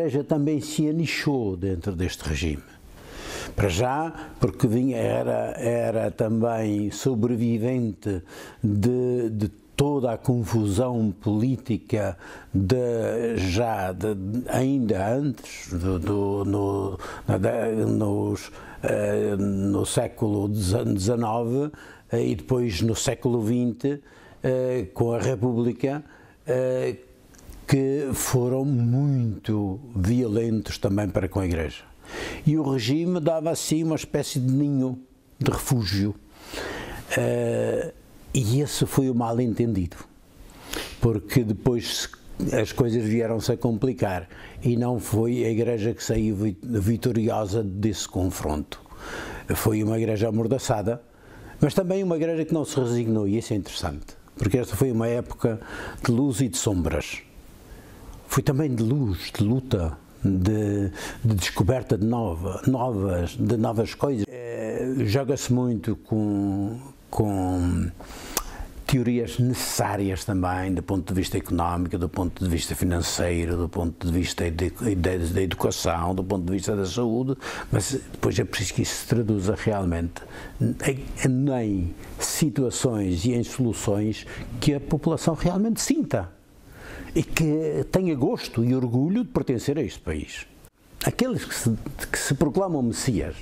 Igreja também se anichou dentro deste regime. Para já, porque era também sobrevivente de toda a confusão política ainda antes, no século XIX e depois no século XX, com a República, que foram muito violentos também para com a Igreja. E o regime dava assim uma espécie de ninho, de refúgio. E esse foi o mal-entendido, porque depois as coisas vieram-se a complicar e não foi a Igreja que saiu vitoriosa desse confronto. Foi uma Igreja amordaçada, mas também uma Igreja que não se resignou, e isso é interessante, porque esta foi uma época de luz e de sombras. Foi também de luz, de luta, de descoberta de novas coisas. Joga-se muito com teorias necessárias também, do ponto de vista económico, do ponto de vista financeiro, do ponto de vista da educação, do ponto de vista da saúde, mas depois é preciso que isso se traduza realmente em situações e em soluções que a população realmente sinta e que tenha gosto e orgulho de pertencer a este país. Aqueles que se proclamam Messias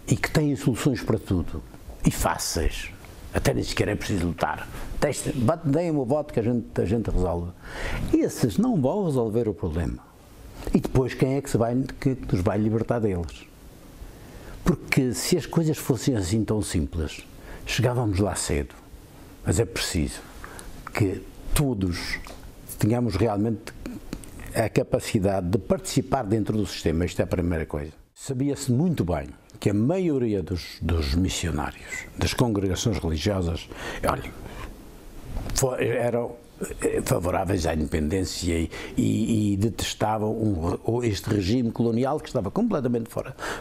e que têm soluções para tudo e fáceis, até nem sequer é preciso lutar. Deem-me o voto que a gente resolve. Esses não vão resolver o problema. E depois quem é que nos vai libertar deles? Porque se as coisas fossem assim tão simples, chegávamos lá cedo. Mas é preciso que todos tenhamos realmente a capacidade de participar dentro do sistema. Isto é a primeira coisa. Sabia-se muito bem que a maioria dos missionários, das congregações religiosas, olhem, eram favoráveis à independência e detestavam este regime colonial que estava completamente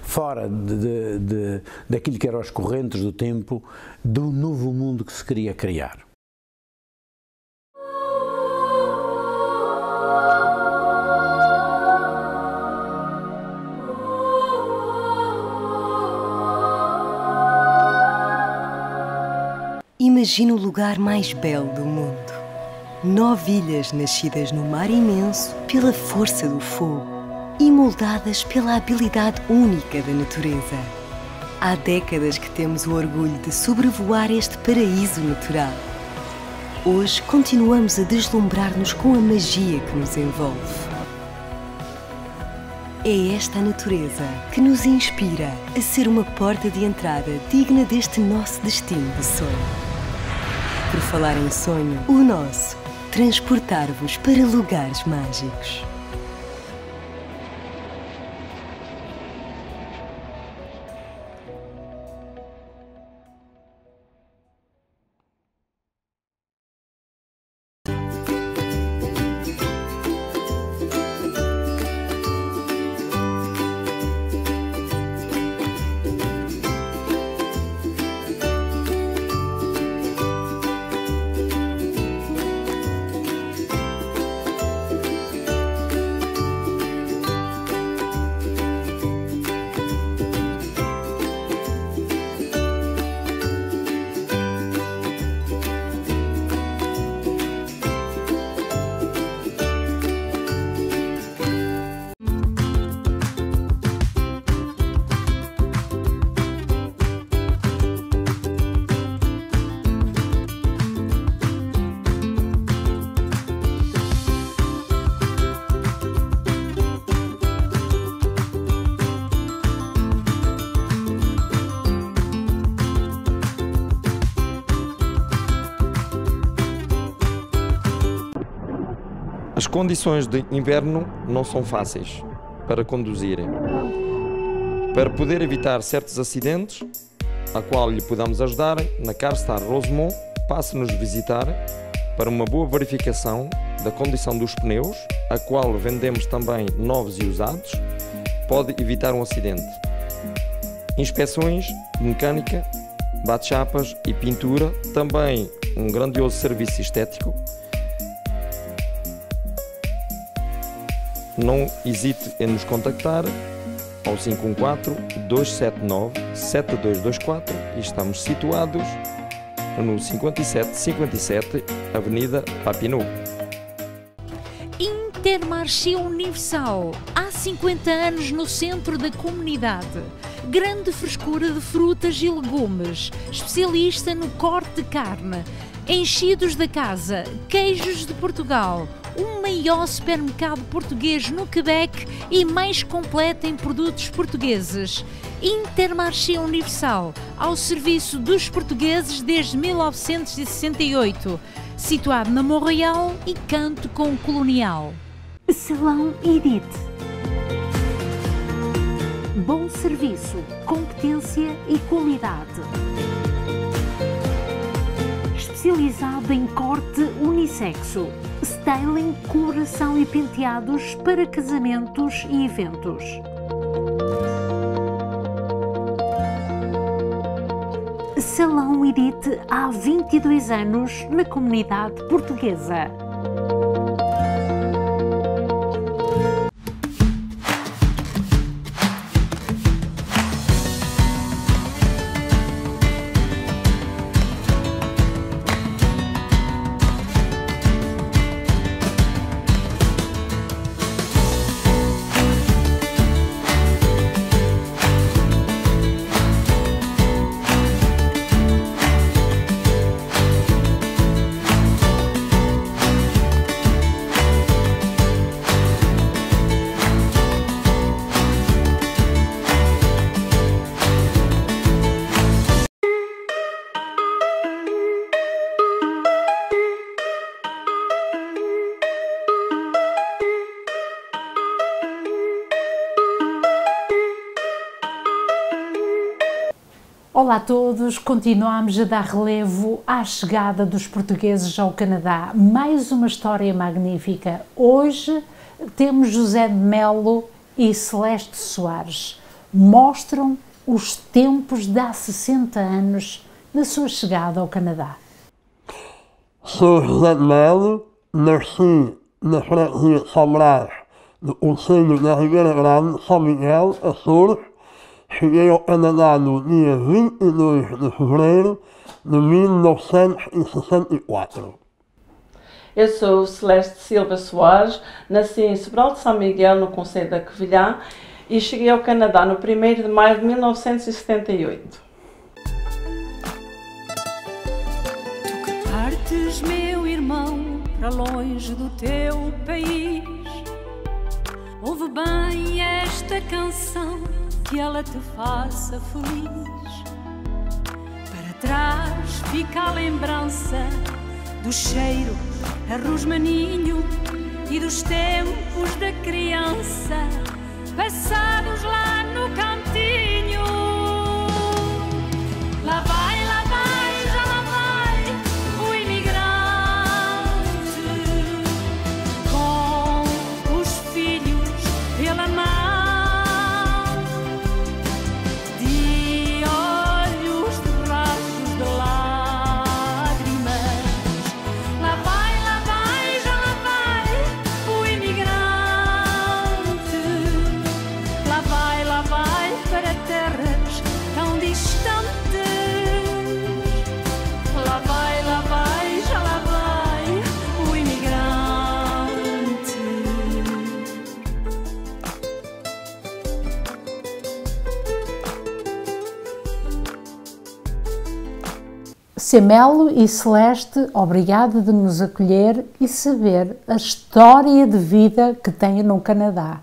fora daquilo que eram as correntes do tempo, do novo mundo que se queria criar. Imagina o lugar mais belo do mundo. 9 ilhas nascidas no mar imenso pela força do fogo e moldadas pela habilidade única da natureza. Há décadas que temos o orgulho de sobrevoar este paraíso natural. Hoje continuamos a deslumbrar-nos com a magia que nos envolve. É esta a natureza que nos inspira a ser uma porta de entrada digna deste nosso destino de sonho. Por falar em sonho, o nosso, transportar-vos para lugares mágicos. As condições de inverno não são fáceis para conduzirem. Para poder evitar certos acidentes, a qual lhe podemos ajudar, na Carstar Rosemont, passe-nos visitar para uma boa verificação da condição dos pneus, a qual vendemos também novos e usados, pode evitar um acidente. Inspeções de mecânica, bate-chapas e pintura, também um grandioso serviço estético. não hesite em nos contactar ao 514-279-7224 e estamos situados no 5757 Avenida Papineau. Intermarché Universal, há 50 anos no centro da comunidade. Grande frescura de frutas e legumes, especialista no corte de carne, enchidos da casa, queijos de Portugal, o maior supermercado português no Quebec e mais completo em produtos portugueses. Intermarché Universal, ao serviço dos portugueses desde 1968, situado na Montreal e Canto com Colonial. Salão Edith. Bom serviço, competência e qualidade. Especializado em corte unissexo, styling, coloração e penteados para casamentos e eventos. Salão Edith há 22 anos na comunidade portuguesa. Olá a todos, continuamos a dar relevo à chegada dos portugueses ao Canadá. Mais uma história magnífica. Hoje temos José de Melo e Celeste Soares. Mostram os tempos de há 60 anos da sua chegada ao Canadá. Sou José de Melo, nasci na freguesia de São Brás, no concelho da Ribeira Grande, São Miguel, Açores. Cheguei ao Canadá no dia 22 de fevereiro de 1964. Eu sou Celeste Silva Soares, nasci em Sobral de São Miguel, no concelho da Covilhã, e cheguei ao Canadá no 1º de maio de 1978. Tu que partes, meu irmão, para longe do teu país, ouve bem esta canção, que ela te faça feliz. Para trás fica a lembrança do cheiro a rosmaninho e dos tempos da criança passados lá no cantinho. Lá vai, já lá vai o imigrante com os filhos pela mão. Melo e Celeste, obrigada de nos acolher e saber a história de vida que têm no Canadá.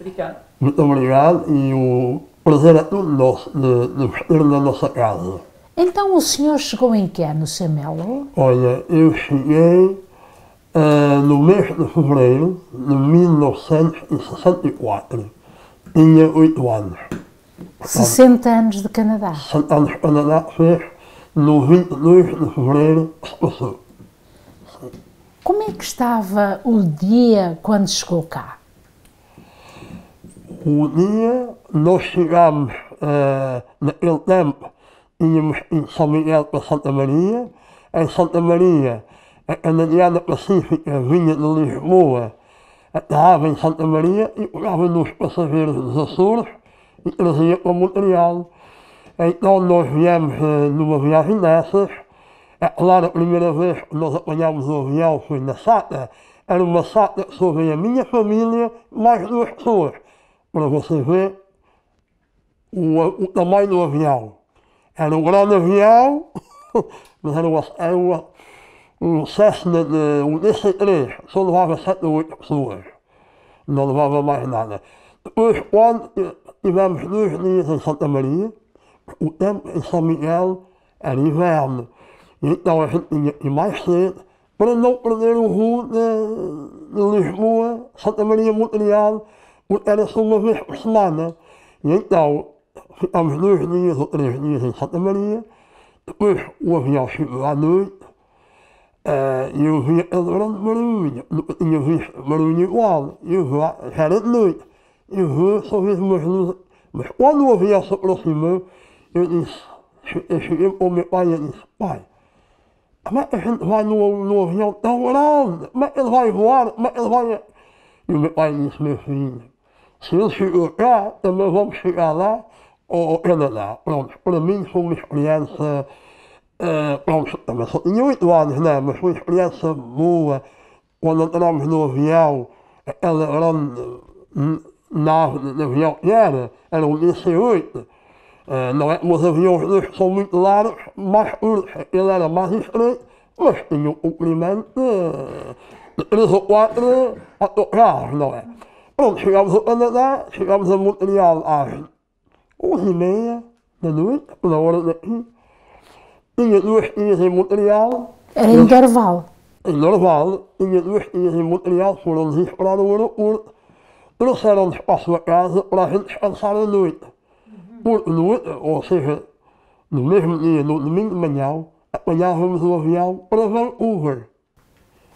Obrigada. Muito obrigado e o prazer é todo nosso de vestir na nossa casa. Então o senhor chegou em que ano, Melo? Olha, eu cheguei no mês de fevereiro de 1964. Tinha 8 anos. 60 anos de Canadá. 60 anos de Canadá fez. No 22 de fevereiro, passou. Como é que estava o dia quando chegou cá? O dia, nós chegámos, naquele tempo, íamos em São Miguel para Santa Maria. Em Santa Maria, a Canadiana Pacífica vinha de Lisboa Estava em Santa Maria e pegava nos passageiros dos Açores e trazia para Montreal. Então nós viemos numa viagem dessas. É claro, a primeira vez que nós apanhámos o avião foi na SATA. Era uma SATA que só veio a minha família mais 2 pessoas. Para você ver o tamanho do avião. Era um grande avião, mas era um Cessna, um DC-3, só levava 7 ou 8 pessoas. Não levava mais nada. Depois, quando tivemos 2 dias em Santa Maria, o tempo em São Miguel era inverno. Então a gente tinha que ir mais cedo para não perder o voo de Lisboa, Santa Maria, Montreal, porque era só uma vez por semana. E então ficámos 2 dias ou 3 dias em Santa Maria, depois o avião chegou à noite e eu vi aquele grande barulho, nunca tinha visto barulho igual. Eu vi lá, já era de noite, eu vi, só vi umas luzes. Mas quando o avião se aproximou, eu cheguei para o meu pai e disse: pai, como é que a gente vai no avião tão grande? Como é que ele vai voar? Como é que ele vai... E o meu pai disse: meu filho, se ele chegou cá, também vamos chegar lá ao Canadá. Pronto, para mim foi uma experiência, pronto, também só tinha 8 anos, né? Mas foi uma experiência boa. Quando entramos no avião, aquela grande nave de avião que era um DC-8. Não é como os aviões que são muito largos, mais curtos. Ele era mais estreito, mas tinha um comprimento de 3 ou 4 autocarros, não é? Pronto, chegámos ao Canadá, chegámos a Montreal às 11h30 da noite, pela hora daqui. Tinha 2 dias em Montreal. Era em Dorval. Em Dorval, tinha 2 dias em Montreal, foram-nos esperar no aeroporto. Trouxeram-nos para a sua casa para a gente descansar a noite. Porque ou seja, no mesmo dia, no domingo de manhã, apanhávamos o avião para Vancouver.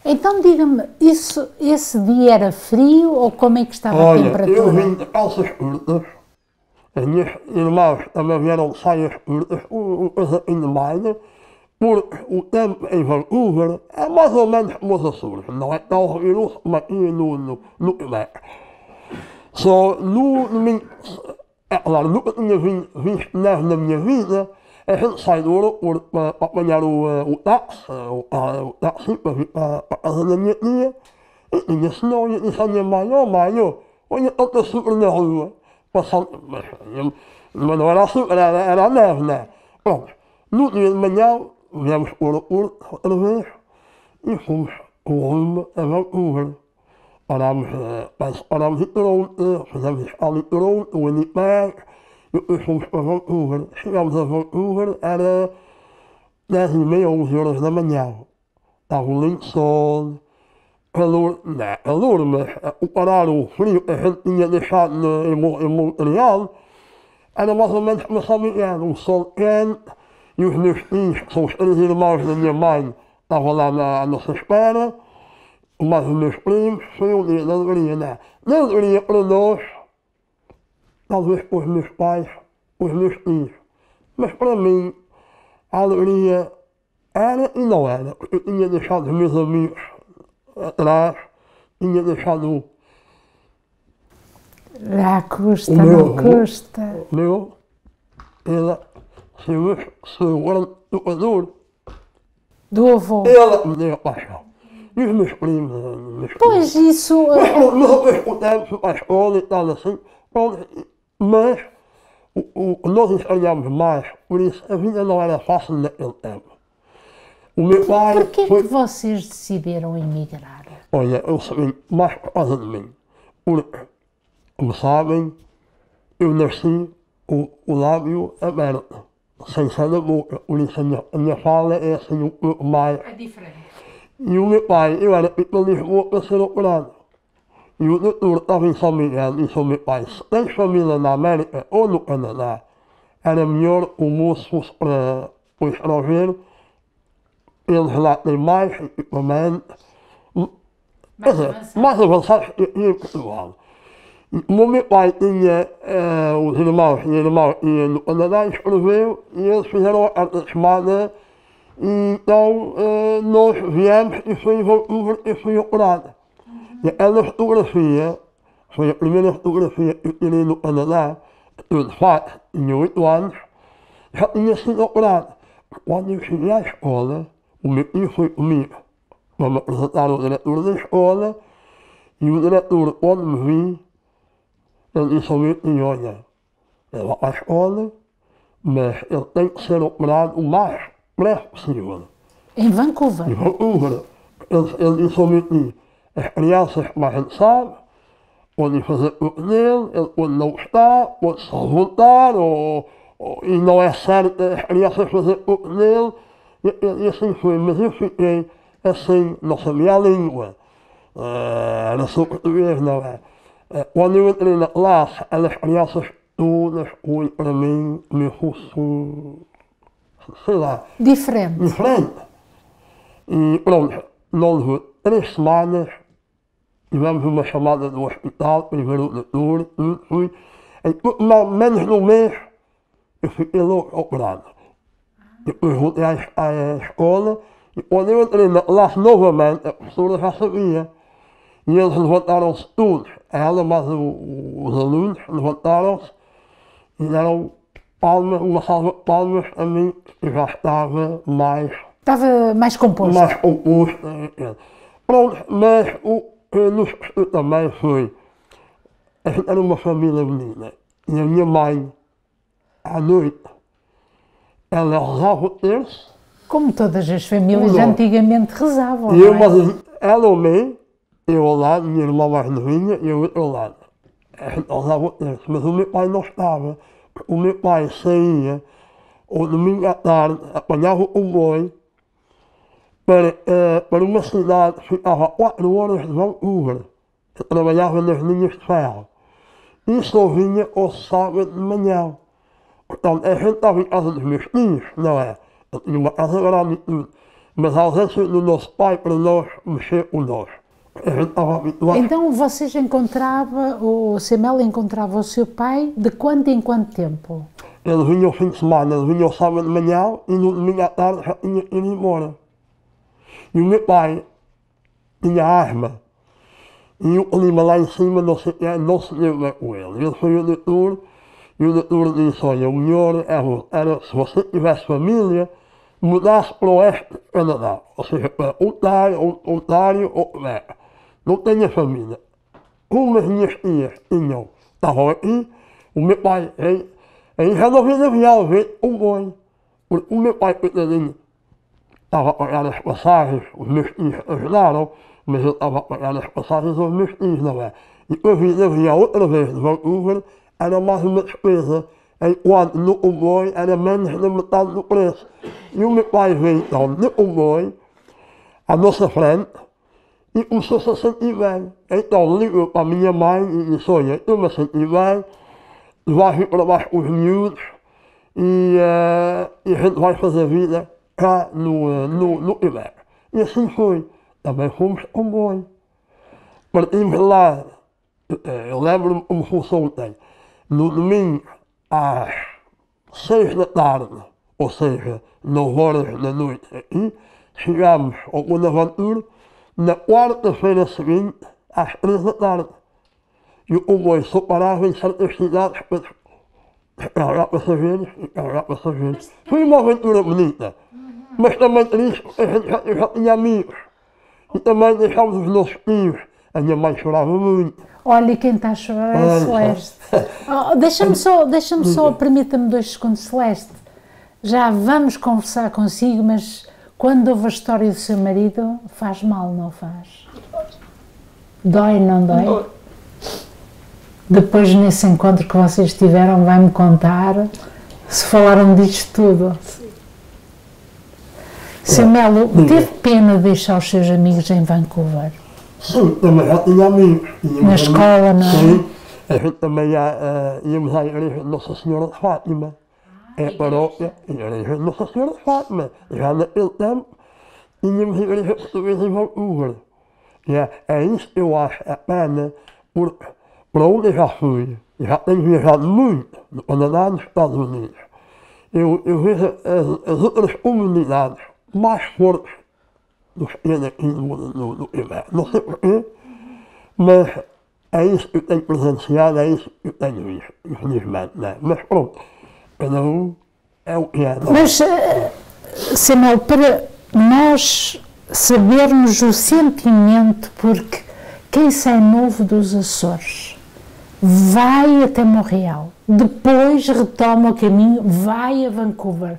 Então diga-me, esse dia era frio ou como é que estava a temperatura? Eu vim de calças curtas, as minhas irmãs também vieram de saias curtas, um casaquinho de malha, porque o tempo em Vancouver é mais ou menos como os Açores, não é tão rigoroso como aqui no Quebec. Só no domingo, é claro, nunca tinha visto neve na minha vida. A gente sai do aeroporto para apanhar o táxi para vir para a casa da minha tia. E tinha senão, e disse à minha mãe: oh mãe, olha tanto açúcar na rua. Passando, mas não era açúcar, era a neve, né? Pronto, no dia de manhã, viemos para o aeroporto outra vez e fomos rumo a Vancouver. Parámos em Toronto, fizemos escala em Toronto, o Winnipeg, e depois fomos para Vancouver. Chegámos a Vancouver, era 10h30, 11h da manhã. Estava um lindo sol, calor, não é calor, mas a comparar o frio que a gente tinha deixado em Montreal, era mais ou menos como São Miguel, um sol quente, e os meus tios, que são os 3 irmãos da minha mãe, estavam lá à nossa espera. Mas os meus primos, foi um dia de alegria, né? De alegria para nós, talvez para os meus pais, para os meus tios. Mas para mim, a alegria era e não era. Eu tinha deixado os meus amigos atrás, tinha deixado Já custa, não custa. Ela foi o grande tocador. Do avô. Ela me deu a paixão. E os meus primos, Pois isso. Mas ao mesmo tempo, fui para a escola e tal assim, mas nós estranhámos mais, por isso a vida não era fácil naquele tempo. O meu pai. Porquê que vocês decidiram emigrar? Olha, eu sabia mais por causa de mim. Porque, como sabem, eu nasci com o lábio aberto, sem ser da boca, por isso a minha fala é assim um pouco mais. É diferente. E o meu pai, eu era para Lisboa para ser operado. E o doutor estava em São Miguel e disse ao meu pai: se tens família na América ou no Canadá, era melhor o moço fosse para o estrangeiro. Eles lá têm mais equipamento, mais avançados que aqui em Portugal. E como o meu pai tinha os irmãos e a irmã no Canadá, escreveu e eles fizeram a carta chamada. Então nós viemos e fui operado. E ela fotografia foi a primeira fotografia que eu tirei no Canadá, eu de fato tinha 8 anos, já tinha sido operado. Quando eu cheguei à escola, o meu tio foi comigo para me apresentar ao diretor da escola e o diretor, quando me viu, ele disse ao meu tio, olha, ele vai para a escola, mas ele tem que ser operado o mais breve possível. Em Vancouver? Em Vancouver, ele disse ao meu tio, as crianças, como a gente sabe, podem fazer tudo nele, ele quando não está, pode só voltar, e não é certo as crianças fazer tudo nele, e assim foi, mas eu fiquei assim, não sabia a língua, era só português, não é? Quando eu entrei na classe, as crianças todas olham para mim, me fosse, sei lá, Diferente. E pronto, não levou 3 semanas, tivemos uma chamada do hospital para ver o doutor, tudo fui. Em menos de um mês, eu fiquei logo operado. Depois voltei à escola e quando eu entrei na classe novamente, a professora já sabia. E eles levantaram-se todos, ela mais os alunos levantaram-se e deram palmas, uma salva de palmas a mim, que já estava mais composto. Mais composto. Pronto, mas o que nos custou também foi, a gente era uma família unida e a minha mãe, à noite, ela rezava o terço. Como todas as famílias Não. antigamente rezavam, E eu, não é? mas ela ao meio, eu ao lado, minha irmã mais novinha e eu ao lado. A gente rezava o terço, mas o meu pai não estava. O meu pai saía, ao domingo à tarde, apanhava o comboio para uma cidade que ficava a 4 horas de Vancouver. Eu trabalhava nas linhas de ferro. E só vinha ao sábado de manhã. Portanto, a gente estava em casa dos meus tios, não é? Eu tinha uma casa grande e tudo. Mas a ausência do nosso pai para nós mexer com nós. A gente estava habituado. Então vocês o Semel encontrava o seu pai de quanto em quanto tempo? Ele vinha ao fim de semana, ele vinha ao sábado de manhã e no domingo à tarde já tinha ido embora. E o meu pai tinha asma. E o clima lá em cima não se deu bem com ele. Ele foi ao doutor e o doutor disse, olha, o melhor era se você tivesse família, mudasse para o oeste do Canadá. Ou seja, para Ontário ou Quebec. Não tinha família. Como as minhas tias estavam aqui, o meu pai, aí já não vinha avião, veio comboio. Porque o meu pai, coitadinho, estava a pagar as passagens, os meus tios ajudaram, mas eu estava a pagar as passagens aos meus tios, não é? E eu vim de avião outra vez de Vancouver, era mais uma despesa, enquanto no comboio era menos da metade do preço. E o meu pai veio então no comboio, à nossa frente, e começou-se a sentir bem. Então ligou para a minha mãe e disse, olha, eu me senti bem, vais vir para baixo com os miúdos e a gente vai fazer vida cá no Quebec. E assim foi. Também fomos de comboio. Partimos lá, eu lembro-me como fosse ontem, no domingo às 6 da tarde, ou seja, 9 horas da noite aqui, chegámos ao Bonaventura na quarta-feira seguinte, às 3 da tarde. E o comboio só parava em certas cidades para carregar passageiros. Foi uma aventura bonita, mas também triste, a gente já tinha amigos. E também deixámos os nossos tios. A minha mãe chorava muito. Olha, quem está a chorar é a Celeste. Deixa-me só, permita-me 2 segundos, Celeste. Já vamos conversar consigo, mas quando ouve a história do seu marido, faz mal, não faz? Dói, não dói? Depois, nesse encontro que vocês tiveram, vai-me contar se falaram disto tudo. Seu Melo, teve pena de deixar os seus amigos em Vancouver? Sim, também já tinha amigos. Na escola, não é? Sim, a gente também íamos à igreja de Nossa Senhora de Fátima. É a paróquia, a igreja de Nossa Senhora de Fátima. Já naquele tempo, tínhamos a igreja portuguesa em Vancouver. É isso que eu acho a pena, porque para onde eu já fui, já tenho viajado muito, no Canadá e nos Estados Unidos. Eu vejo as outras comunidades mais fortes do que aqui no Quebec. Não sei porquê, Mas é isso que eu tenho presenciado, é isso que eu tenho visto, infelizmente, né? Mas pronto, cada um é o que é. Mas, Samuel, para nós sabermos o sentimento, porque quem sai novo dos Açores vai até Montreal, depois retoma o caminho, vai a Vancouver.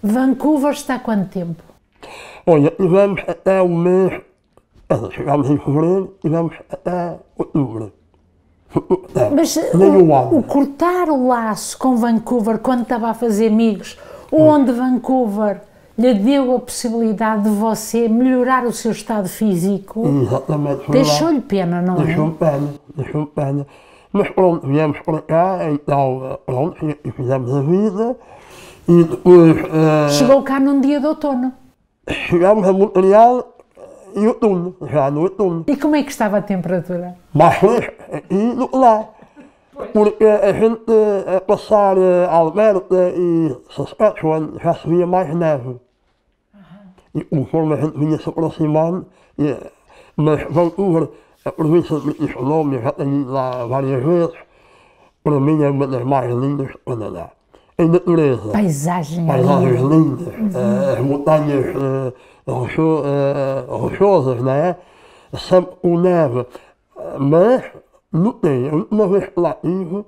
Vancouver está há quanto tempo? Olha, tivemos até o mês, chegámos em fevereiro, tivemos até outubro. Mas Nem um ano. o cortar o laço com Vancouver quando estava a fazer amigos, onde Vancouver lhe deu a possibilidade de você melhorar o seu estado físico, Exatamente. foi lá. deixou-lhe pena, não é? Deixou pena. Mas pronto, viemos para cá, então pronto, e fizemos a vida. E depois Chegou cá num dia de outono. chegámos a Montreal em outono, já no outono. E como é que estava a temperatura? Mais fresco aqui do que lá. Porque a gente a passar Alberta e Saskatchewan já se via mais neve. E conforme a gente vinha se aproximando, mas Vancouver, a província de British Columbia, já tenho ido lá várias vezes, para mim é uma das mais lindas do Canadá. Em natureza. Paisagem Paisagens linda. lindas, as montanhas rochosas, não é? Sempre com neve. Mas, notei, a última vez que lá estive,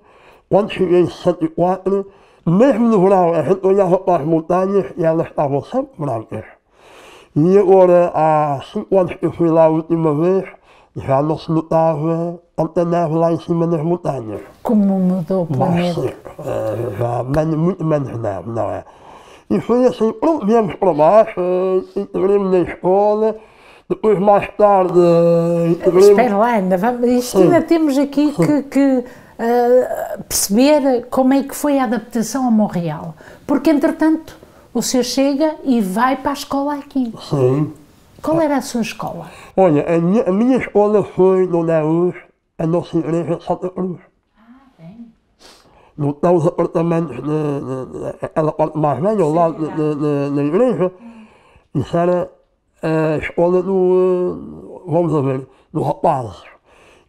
quando cheguei em 64, mesmo no verão, a gente olhava para as montanhas e elas estavam sempre brancas. E agora, há 5 anos que eu fui lá a última vez, já não se notava tanta neve lá em cima das montanhas. Como mudou o Mais planeta. seco, já muito menos neve, não é? E foi assim, pronto, viemos para baixo, integrei-me na escola, depois mais tarde integrei-me... Espera lá, isto Sim. ainda temos aqui que perceber como é que foi a adaptação a Montreal. Porque, entretanto, o senhor chega e vai para a escola aqui. Sim. Qual era a sua escola? Olha, a minha escola foi no Neus, a nossa igreja de Santa Cruz. Não estão os apartamentos, aquela parte mais velha, ao lado da igreja. Isso era a escola do, vamos a ver, do rapaz.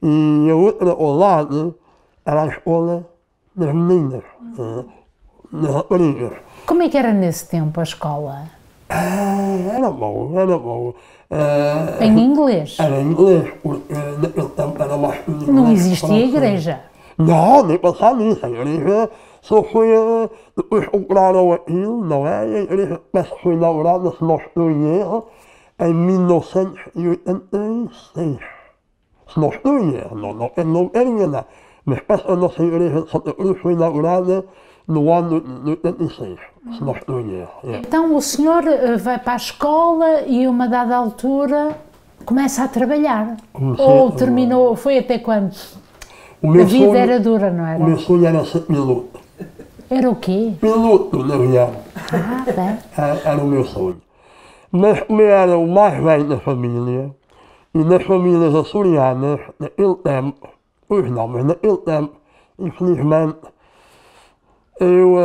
E a outra ao lado era a escola das meninas, das raparigas. Como é que era nesse tempo a escola? Era bom, era bom. Em inglês? Era inglês, porque naquele tempo era mais inglês. Não existia igreja. Não, nem pensar nisso. A igreja só foi, depois compraram aquilo, não é? A igreja parece que foi inaugurada, se não estou em erro, em 1986. Se não estou em erro, não quero enganar. Mas parece que a nossa igreja de Santa Cruz foi inaugurada no ano de 86, se não estou em erro. É. Então o senhor vai para a escola e a uma dada altura começa a trabalhar. Comecei Ou a terminou, foi até quando? O A meu vida sonho- era dura, não O era? meu sonho era ser piloto. Era o quê? Piloto de avião. Ah, bem. Era o meu sonho. Mas como eu era o mais velho da família, e nas famílias açorianas, naquele tempo, pois não, mas naquele tempo, infelizmente, eu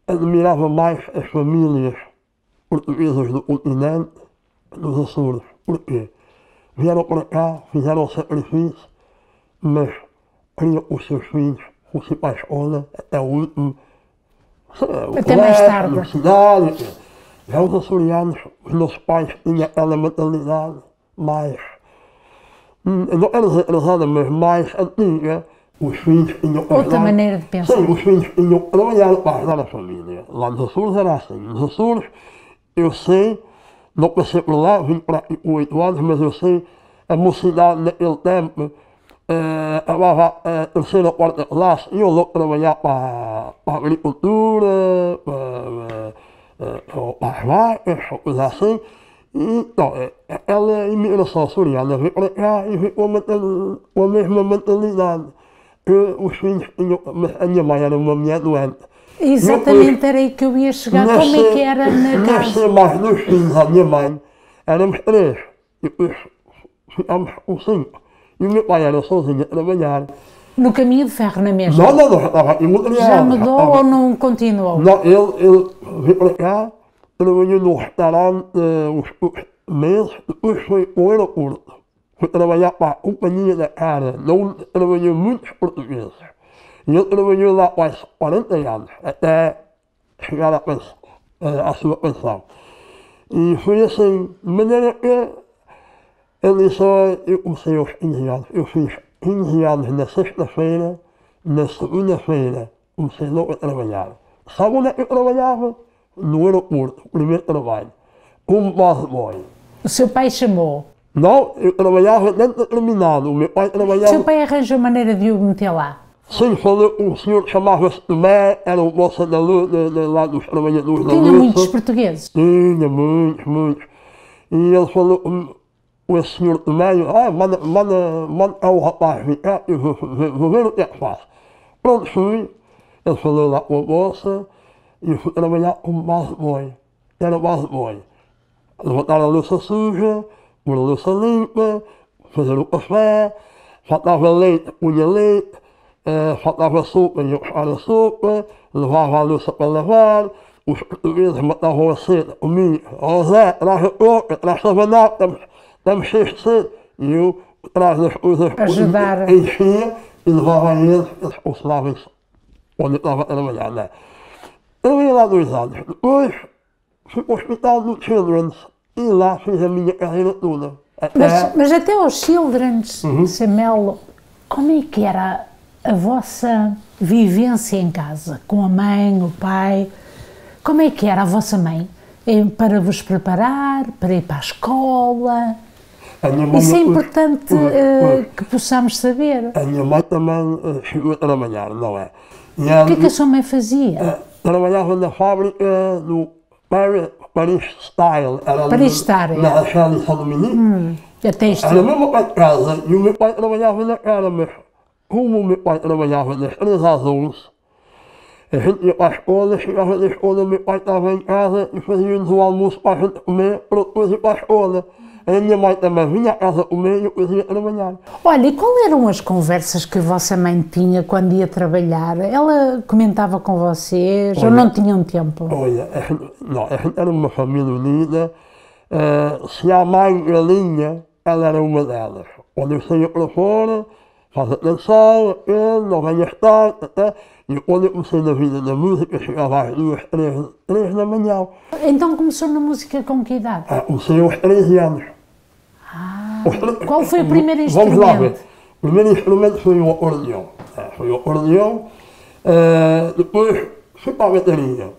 admirava mais as famílias portuguesas do continente dos Açores. Porquê? Vieram para cá, fizeram o sacrifício, mas queriam que os seus filhos fossem para a escola até o último. Até mais tarde. Universidade. Já os açorianos, os meus pais tinham aquela mentalidade mais, não quero dizer atrasada, mas mais antiga. Os filhos tinham que Outra ajudar. maneira de pensar. Sim, os filhos tinham que trabalhar para ajudar a família. Lá nos Açores era assim. Nos Açores, eu sei, não passei por lá, vim para aqui com 8 anos, mas eu sei, a mocidade naquele tempo, acabava a terceira ou quarta classe, e eu logo trabalhar para a agricultura, para as vacas, ou coisa assim. E, então, ela, a imigração açoriana, veio para cá e veio com a mesma mentalidade. Que os filhos tinham, mas a minha mãe era uma mulher doente. Exatamente, era aí que eu ia chegar. Como é que era na casa? Nascer mais 2 filhos à minha mãe, éramos 3, e depois ficámos com 5. E o meu pai era sozinho a trabalhar. No caminho de ferro, na mesma? Não, já estava aqui em Montreal. Já mudou ou não continuou? Não, ele veio para cá, trabalhou no restaurante uns meses, depois foi para o aeroporto. fui trabalhar para a companhia da cara, não trabalhei muitos portugueses. E eu trabalhei lá quase 40 anos, até chegar à sua pensão. E foi assim, de maneira que eu comecei aos 15 anos. Eu fiz 15 anos na sexta-feira, na segunda-feira comecei logo a trabalhar. Sabe onde é que eu trabalhava? No aeroporto, o primeiro trabalho, como busboy. O seu pai chamou. Não, eu trabalhava dentro da terminal, o meu pai O trabalhava... seu pai arranjou maneira de o meter lá. Sim, falou, um senhor chamava-se Tomé, era o moço da luz, lá dos trabalhadores da luz. Tinha muitos portugueses. Tinha muitos. E ele falou, o senhor Tomé, manda o rapaz vir cá, eu vou ver o que é que faço. Pronto, fui. Ele falou lá com a moça e eu fui trabalhar como busboy. Era busboy. Levantar a louça suja, pôr a louça limpa, fazer o café, faltava leite, punha leite, faltava sopa, ia buscar a sopa, levava a louça para lavar, os portugueses matavam a sede comigo. Ó Zé, traz a coca, traz sabanado, estamos cheios de sede. E eu, traz as coisas, Ajudar. enchia e levava a eles consolavam-se onde eu estava a trabalhar, né? Eu ia lá 2 anos, depois fui para o hospital do Children's e lá fiz a minha carreira toda. Mas até aos Children's, Melo, como é que era a vossa vivência em casa? Com a mãe, o pai? Como é que era a vossa mãe? Para vos preparar, para ir para a escola? Isso é importante que possamos saber. A minha mãe também chegou a trabalhar, não é? O que é que a sua mãe fazia? Trabalhava na fábrica do Paris Style. Paris Style, Na Rachel de São Dominique. Até isto. Era mesmo para casa e o meu pai trabalhava na cara, mas como o meu pai trabalhava das 3 às 11, a gente ia para a escola, chegava da escola, o meu pai estava em casa e fazia-nos o almoço para a gente comer, para depois ir para a escola. A minha mãe também vinha à casa comer e eu depois ia trabalhar. Olha, e qual eram as conversas que a vossa mãe tinha quando ia trabalhar? Ela comentava com vocês ou não tinham tempo? Olha, a gente era uma família unida. Se a mãe galinha, ela era uma delas. Quando eu saía para fora, faz atenção, não venhas tarde, e quando eu comecei na vida da música, chegava às 2, 3 da manhã. Então começou na música com que idade? Comecei aos 13 anos. Qual foi o primeiro instrumento? Vamos lá ver. O primeiro instrumento foi o acordeão. Depois fui para a bateria.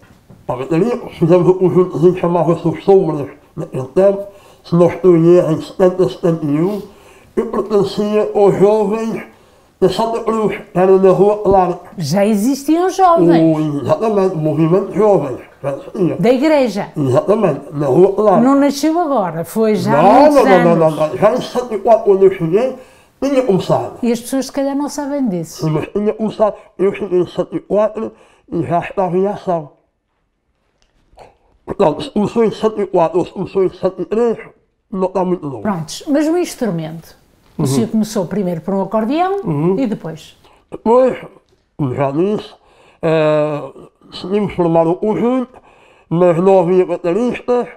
Para a bateria fizemos um conjuntozinho que chamava-se Os Sombras naquele tempo. Se não estou em erro, em 70, 71. Eu pertencia aos jovens da Santa Cruz, era na Rua Clara. Já existiam jovens. Exatamente, o movimento de jovens. Da igreja. Exatamente, na Rua Clara. Não nasceu agora, foi já há muitos anos. Não. Já em 74, quando eu cheguei, tinha começado. E as pessoas se calhar não sabem disso. Sim, mas tinha começado. Eu cheguei em 74 e já estava em ação. Portanto, se começou em 74 ou se começou em 73, não está muito longe. Prontos, mas o instrumento? O senhor começou primeiro por um acordeão e depois? Depois, como já disse, decidimos formar um conjunto, mas não havia bateristas,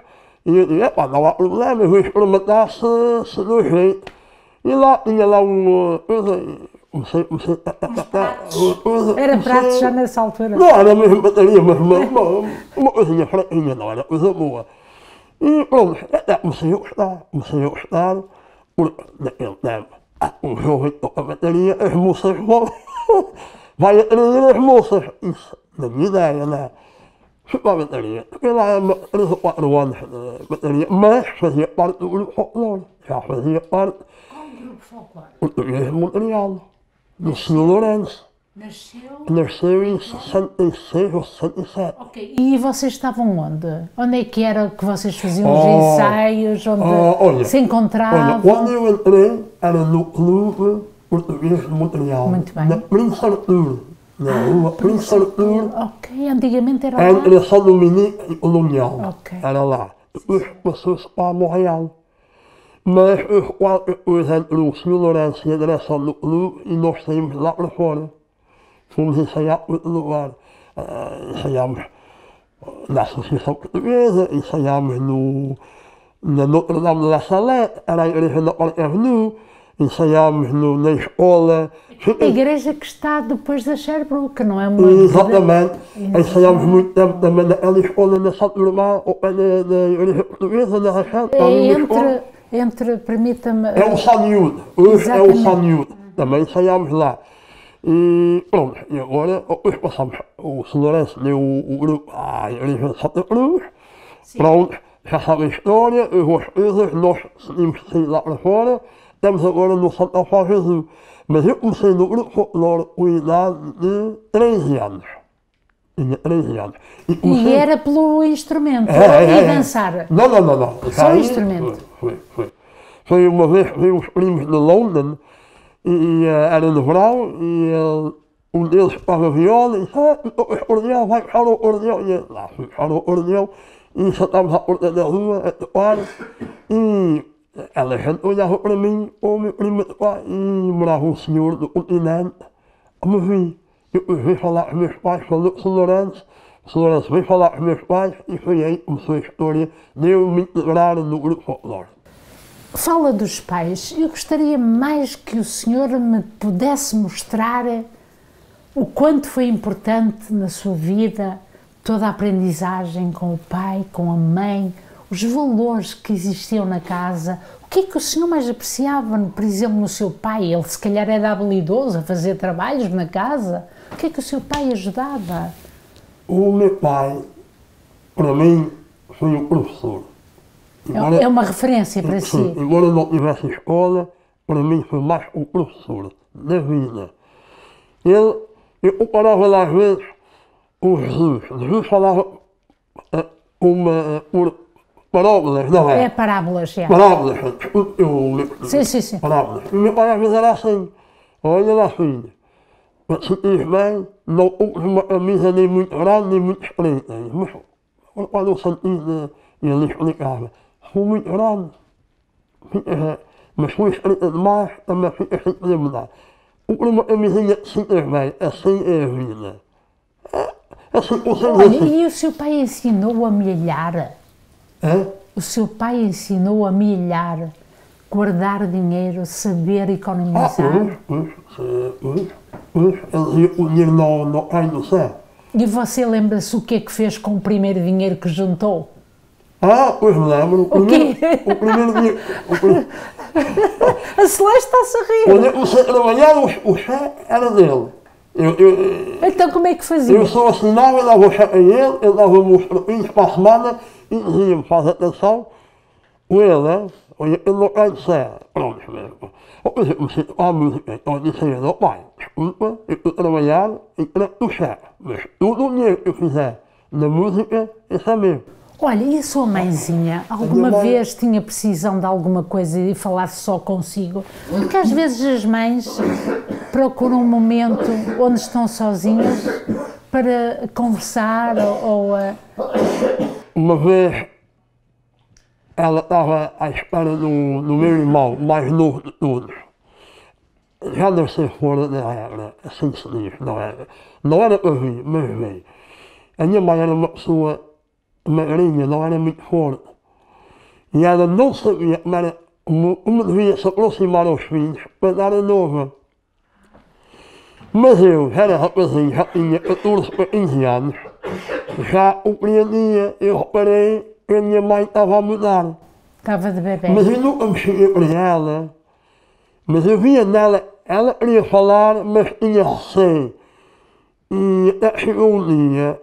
e eu disse, não há problema, eu vou experimentar se deu jeito. E lá tinha lá uma coisa, Era prato já nessa altura? Não, era mesmo bateria, mas uma coisinha fraquinha, não era coisa boa. E pronto, comecei a gostar, porque naquele tempo, um jovem toca a bateria, as moças vão, vai atrair as moças. Isso, na minha ideia, né? Fui para a bateria, fiquei lá 3 ou 4 anos de bateria, mas fazia parte do grupo folclore, já fazia parte. Qual grupo folclore? Português de Montreal, do Sr. Lourenço. Nasceu em 66 ou 67. Ok, e vocês estavam onde? Onde é que era que vocês faziam os ensaios, onde se encontravam? Olha, quando eu entrei, era no Clube Português de Montreal. Muito bem. Na Prince Arthur, na rua Prince Arthur. Ok, antigamente era lá. Entre São Dominique e Colonial. Ok. Era lá. Depois passou-se para Montreal. Mas qualquer coisa entre o Sr. Lourenço e a direção do clube e nós saímos lá para fora. Fomos ensaiar em outro lugar. Ensaiámos na Associação Portuguesa, ensaiámos na Notre Dame de la Salette, era a igreja da Parque Avenue, ensaiámos na escola. A igreja que está depois da Sherbrooke, não é uma... Exatamente. Ensaiámos muito tempo também naquela escola na Santo Irmão, ou da igreja portuguesa, na Rachel. Permita-me... É o Sanhude, hoje é o Sanhude. Também ensaiámos lá. E pronto, e agora depois passamos, o Sr. Lourenço deu o grupo à igreja de Santa Cruz. Pronto, já sabe a história, os hospícios, nós tínhamos que sair lá para fora. Estamos agora no Santa Fé Jesus. Mas eu comecei no grupo folclore com idade de 13 anos. Tinha 13 anos. E era pelo instrumento, e dançar? Não. Só o instrumento? Foi uma vez, veio os primos de London, e era no verão, e um deles tocava viola, e disse, o acordeão, vai puxar o acordeão. E lá fui puxar o acordeão, e sentámos à porta da rua a tocar, e ela gente olhava para mim, o meu primo e morava um senhor do continente, me vi. Eu fui falar com os meus pais, falou com o Sr. Lourenço, o Sr. Lourenço veio falar com os meus pais, e foi aí que começou a história de eu me integrar no grupo folclore. Fala dos pais. Eu gostaria mais que o senhor me pudesse mostrar o quanto foi importante na sua vida toda a aprendizagem com o pai, com a mãe, os valores que existiam na casa. O que é que o senhor mais apreciava, por exemplo, no seu pai? Ele se calhar era habilidoso a fazer trabalhos na casa. O que é que o seu pai ajudava? O meu pai, para mim, foi um professor. É uma referência para si. Embora não tivesse escola, para mim foi mais um professor da vida. Eu comparava lá às vezes com Jesus. Jesus falava por parábolas, não é? É parábolas, é. Parábolas, Sim. Parábolas. E meu pai às vezes era assim, olha lá filho, para te sentir bem, não uses uma camisa nem muito grande nem muito estreita. Mas quando eu senti, ele explicava, foi muito grande, mas foi estreita demais, também fica sem poder mudar. Uma camisinha que se sente bem, assim é a vida. Assim, olha, e o seu pai ensinou a milhar? É? O seu pai ensinou a milhar, guardar dinheiro, saber economizar? O dinheiro não cai no céu. E você lembra-se o que é que fez com o primeiro dinheiro que juntou? Pois me lembro. O primeiro dinheiro. A Celeste está-se a rir. Quando eu comecei a trabalhar, o cheque era dele. Então como é que fazia? Eu só assinava, dava o cheque a ele dava-me os trochinhos para a semana e dizia-me, faz atenção, com ele, olha, ele não cai de céu. Pronto, mesmo. Depois eu comecei a tocar a música, então disse a ele, pai, desculpa, eu estou a trabalhar e trago o cheque, mas todo o dinheiro que eu fizer na música, esse é meu. Olha, e a sua mãezinha, alguma vez tinha precisão de alguma coisa e falar só consigo? Porque às vezes as mães procuram um momento onde estão sozinhas para conversar ou... Uma vez, ela estava à espera do meu irmão, mais novo de todos. Já deve ser fora da regra, assim se diz, não era. Não era para vir, mas veio. A minha mãe era uma pessoa magrinha, não era muito forte. E ela não sabia como devia se aproximar aos filhos para dar a nova. Mas eu era rapazinho, já tinha 14 para 15 anos, já compreendia, eu reparei que a minha mãe estava a mudar. Estava de bebê. Mas eu nunca me cheguei para ela, mas eu via nela, ela queria falar, mas tinha receio. E até chegou um dia,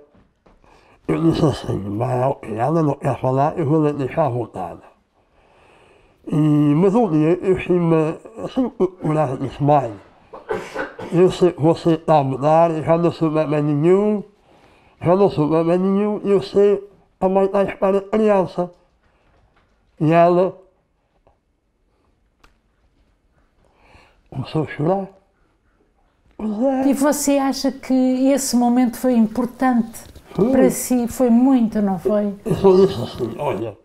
eu disse assim, ela não quer falar, eu vou lhe deixar à vontade. Mas um dia eu estive assim por ela disse, mãe, eu sei que você está a mudar, já não sou bebê nenhum, eu sei que a mãe está à espera de criança. E ela começou a chorar. E você acha que esse momento foi importante? Para si foi muito, não foi? Eu só disse assim, olha,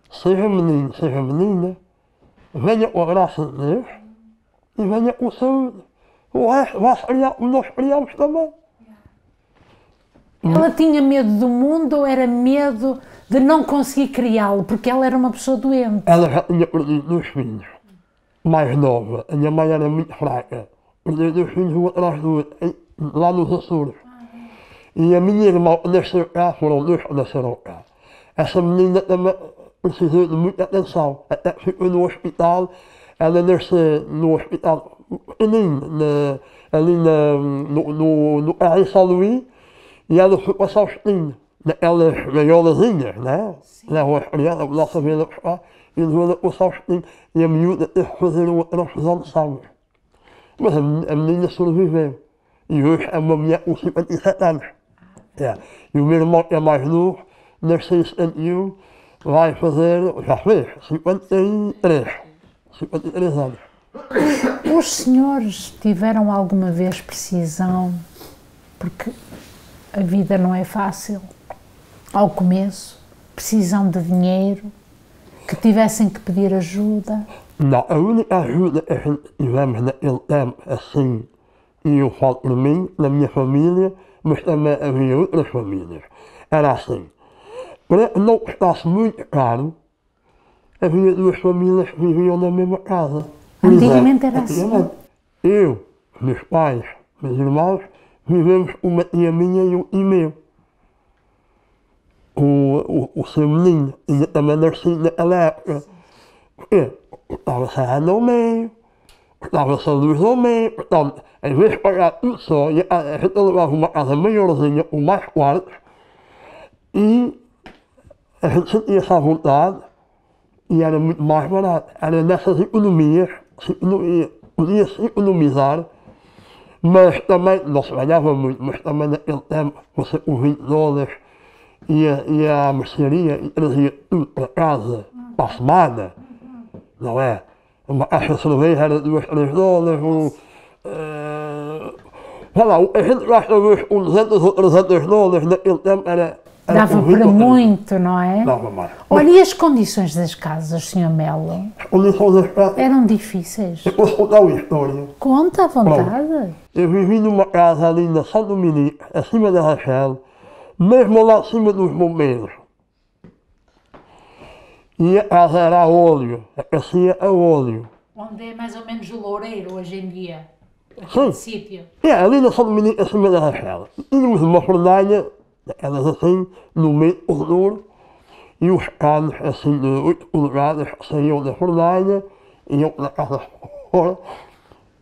seja menino, seja menina, venha com a graça de Deus e venha com saúde. O resto vai criar como nós criamos também. Ela tinha medo do mundo ou era medo de não conseguir criá-lo, porque ela era uma pessoa doente. Ela já tinha perdido 2 filhos, mais nova. A minha mãe era muito fraca. Perdeu 2 filhos um atrás do outro, lá nos Açores. E a minha irmã nasceu cá, foram 2 que nasceram cá. Essa menina também precisou de muita atenção, até que ficou no hospital. Ela nasceu no hospital pequenino, ali no Carré São Luís, e ela foi para São Justino, naquelas gaiolazinhas, né? Levam as crianças, nossa vida buscar, e levou-la para São Justino, e a miúda teve que fazer uma transfusão de sangue. Mas a menina sobreviveu, e hoje é uma mulher com 57 anos. E o meu irmão, que é mais novo, nasceu em 71, vai fazer, já fez, 53 anos. Os senhores tiveram alguma vez precisão, porque a vida não é fácil, ao começo, precisão de dinheiro, que tivessem que pedir ajuda? Não, a única ajuda que a gente tivemos naquele tempo, assim, e eu falo por mim, na minha família, mas também havia outras famílias, era assim, para que não custasse muito caro, havia 2 famílias que viviam na mesma casa. Antigamente era assim. Eu, meus pais, meus irmãos, vivemos uma tia minha e um tio meu. O seu menino, ainda também nascido naquela época. Porque estava-se a água ao meio, estava-se a luz ao meio, portanto, às vezes pagar tudo só, e a gente levava uma casa maiorzinha, com mais quartos, e a gente sentia-se à vontade, e era muito mais barato. Era nessas economias, podia-se economizar, mas também, não se ganhava muito, mas também naquele tempo, você com $20 ia à mercearia e trazia tudo para casa, para a semana, não é? Uma caixa de cerveja era $2, $3, sei lá, a gente gasta hoje com $200 ou $300, naquele tempo era Dava para muito, não é? Dava mais. Olha, e as condições das casas, Sr. Melo? As condições das casas... Eram difíceis? Eu posso contar uma história. Conta à vontade. Eu vivi numa casa ali na São Dominique, acima da Rachel, mesmo lá acima dos bombeiros. E a casa era a óleo, aquecia a óleo. Onde é mais ou menos o Loureiro hoje em dia? Sim. Sítio. É, ali na São Dominique, acima da Rachel. Tínhamos uma fornalha, daquelas assim, no meio do corredor, e os canos, assim, de 8 polegadas, saíam da fornalha, iam para a casa fora.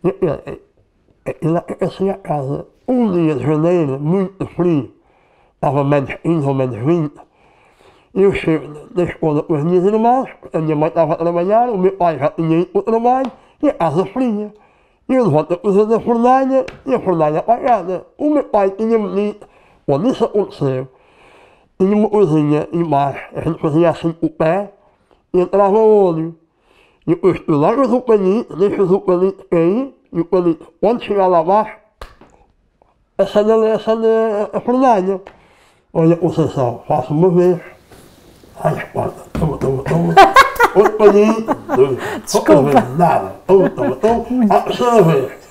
E lá aquecia a casa. Um dia de janeiro, muito frio, estava menos 15 ou menos 20. Eu chego na escola com as minhas irmãs, a minha mãe estava a trabalhar, o meu pai já tinha ido para o trabalho, e a casa fria. Eu levanto a coisa da fornalha, e a fornalha apagada. O meu pai tinha-me dito, quando isso aconteceu, tinha uma coisinha embaixo, a gente fazia assim com o pé, e entrava o óleo. E depois tu largas o palito, deixas o palito cair, e o palito, quando chegar lá abaixo, acende a fornalha. Olha, Conceição, faço uma vez, ai, espada, toma, outro palito, Desculpa. Nada, toma, a terceira vez.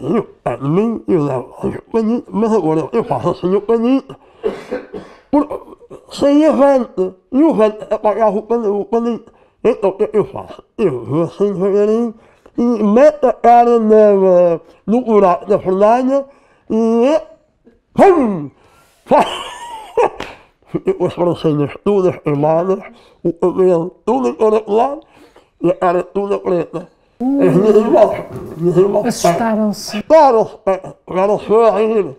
Eu, de mim, eu levo o palito, mas agora eu faço assim o palito, saía vento, e o vento apagava o palito. Então o que eu faço? Eu vou assim devagarinho e meto a cara no buraco da fornalha e pum! Fiquei com as francinhas todas queimadas, o cabelo todo encaracolado e a cara toda preta. As minhas irmãs Assustaram-se. pegaram-se a rir.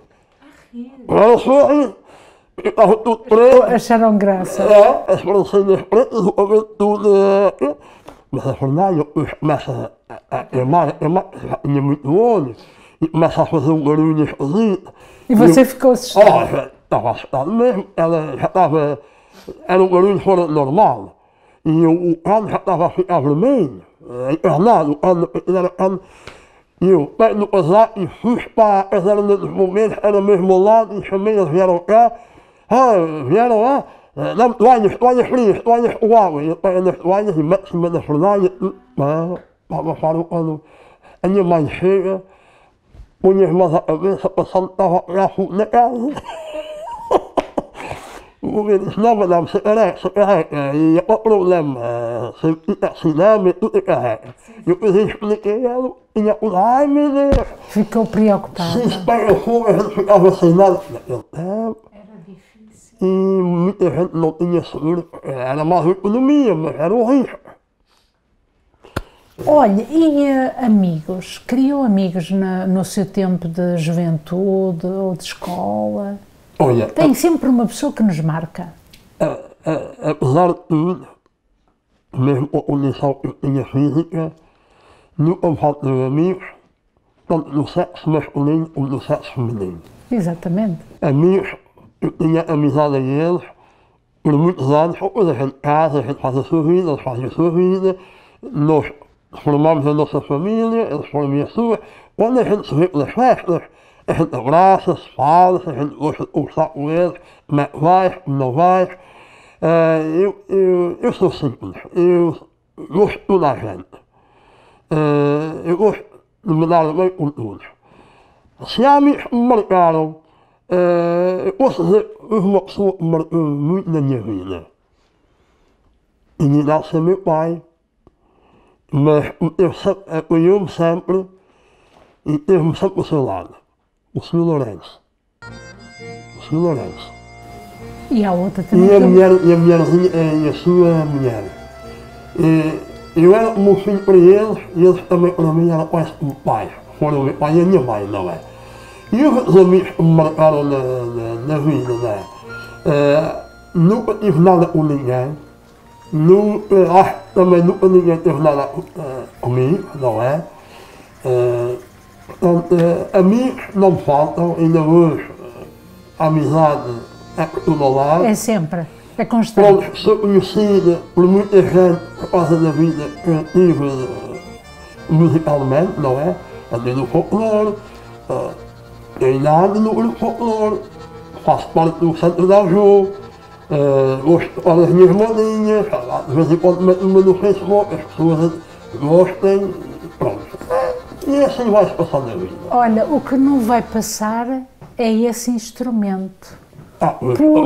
Estava tudo preto. Acharam graça. É, as francinhas pretas, o cabelo tudo. Mas a fornalha começa a queimar, já tinha muito óleo, e começa a fazer um barulho esquisito. E você ficou assustado? Já estava assustado mesmo, ela já estava. Era um barulho fora do normal. E o cano já estava a ficar vermelho, encarnado, o cano era cano. E eu pego no casaco e fui para a caserna dos bombeiros, era mesmo ao lado, e chamei, eles vieram cá. Vieram lá, dá-me toalhas frias, toalhas com água. E eu pego nas toalhas e meto em cima da fornalha, para abafar o cano. A minha mãe chega, põe as mãos à cabeça, passando, estava a pegar fogo na casa. O que disse, não, madame, você carrega, e qual o problema? Você fica assim, né, mas tudo carrega. Eu expliquei ela, e ela, ai meu Deus, Ficou preocupada. se espalha o fogo, a gente ficava sem nada naquele tempo. Era difícil. E muita gente não tinha seguro, era mais economia, mas era um risco. Olha, e amigos? Criou amigos no seu tempo de juventude ou de escola? Olha, Tem sempre uma pessoa que nos marca. apesar de tudo, mesmo com a condição que eu tinha física, nunca me faltou amigos, tanto do sexo masculino como do sexo feminino. Exatamente. Amigos, eu tinha amizade a eles por muitos anos, depois a gente casa, a gente faz a sua vida, eles fazem a sua vida, nós formamos a nossa família, eles formam a sua. Quando a gente se vê pelas festas, a gente abraça, se fala, a gente gosta de conversar com eles, como é que vais, como não vais. Eu sou simples, eu gosto de toda a gente. Eu gosto de me dar bem com todos. Se há amigos que me marcaram, eu posso dizer que houve uma pessoa que me marcou muito na minha vida. E não ser meu pai, mas apoiou-me sempre e teve-me sempre ao seu lado. O Sr. Lourenço. O Sr. Lourenço. E a outra também. E a mulherzinha, e a sua mulher. Eu era como um filho para eles e eles também para mim eram quase como pais. Foram o meu pai e a minha mãe, não é? E os amigos que me marcaram na vida, não é? Nunca tive nada com ninguém. Acho que também nunca ninguém teve nada comigo, não é? Portanto, amigos não me faltam, ainda hoje a amizade é por todo lado. É sempre. É constante. Pronto, sou conhecida por muita gente por causa da vida que eu tive musicalmente, não é? Andei no folclore, ainda ando no grupo folclore, faço parte do Centro da Ajuda, gosto das minhas modinhas, de vez em quando meto-me no Facebook, as pessoas gostem, pronto. E assim vai-se passando a vida. Olha, o que não vai passar é esse instrumento.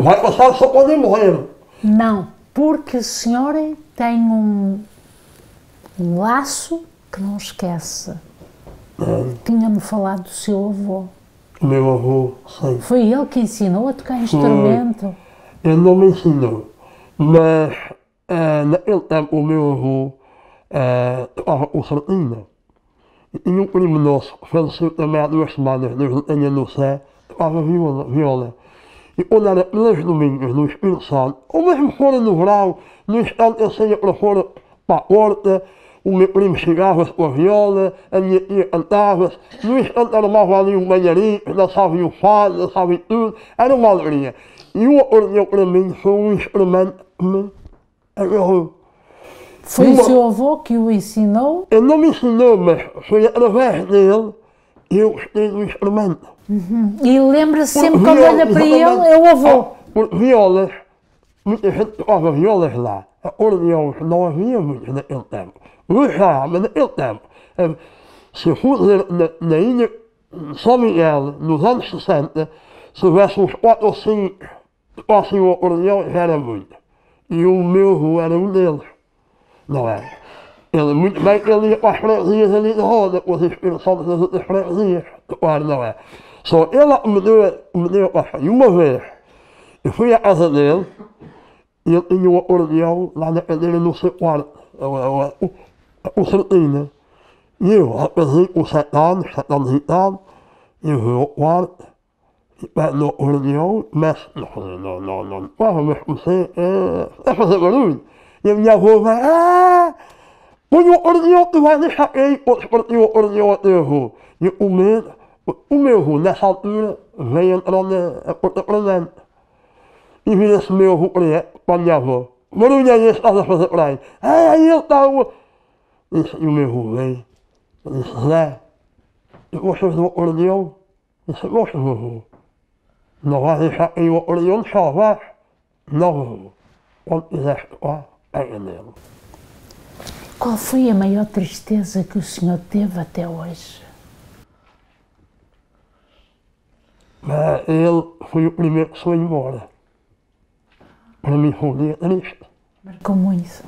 Vai passar só quando eu morrer. Não, porque a senhora tem um laço que não esquece. Tinha-me falado do seu avô. O meu avô, sim. Foi ele que ensinou a tocar instrumento? Ele não me ensinou, mas naquele tempo o meu avô tocava concertina. E um primo nosso, faleceu também há 2 semanas, Deus o tenha no céu, tocava viola. E quando era pelos domingos no Espírito Santo, ou mesmo fora no verão, no instante eu saía para fora para a porta, o meu primo chegava-se com a viola, a minha tia cantava-se, no instante armava ali um banharinho, dançava o fado, dançava tudo, era uma alegria. E o acordeão para mim foi um instrumento que me agarrou. Foi o seu avô que o ensinou? Ele não me ensinou, mas foi através dele que eu gostei do instrumento. E lembra-se sempre quando olha para ele, é o avô. Porque violas, muita gente tocava violas lá. Acordeões não havia muitos naquele tempo. Hoje já, mas naquele tempo. Se eu fosse na ilha de São Miguel, nos anos 60, se houvesse uns 4 ou 5 que tocassem o acordeão, já era muito. E o meu avô era um deles. Não é? Ele, muito bem que ele ia para as freguesias ali de roda, com as inspirações das outras freguesias. Claro, não é? Só ele me deu a paixão. E uma vez, eu fui à casa dele, e ele tinha um acordeão lá na cadeira no seu quarto, a concertina. E eu, rapazei com 7 anos e tal, eu vou ao quarto, e pego no acordeão, começo, não, mas comecei a fazer barulho. E a minha avó vai, põe o acordeão, tu vai deixar cair, podes partir o acordeão ao teu avô. E o meu avô, nessa altura, veio entrar na porta para dentro. E vira-se o meu avô para a minha avó. Barulho é esse que estás a fazer para aí? Aí ele está o... E o meu avô veio. Disse, Zé, tu gostas do acordeão? Disse, gosto, meu avô. Não vais deixar cair o acordeão, só vais? Não, meu avô. Quando quiseres tocar, pega nele. Qual foi a maior tristeza que o senhor teve até hoje? Ele foi o primeiro que foi embora. Para mim foi um dia triste. Marcou muito.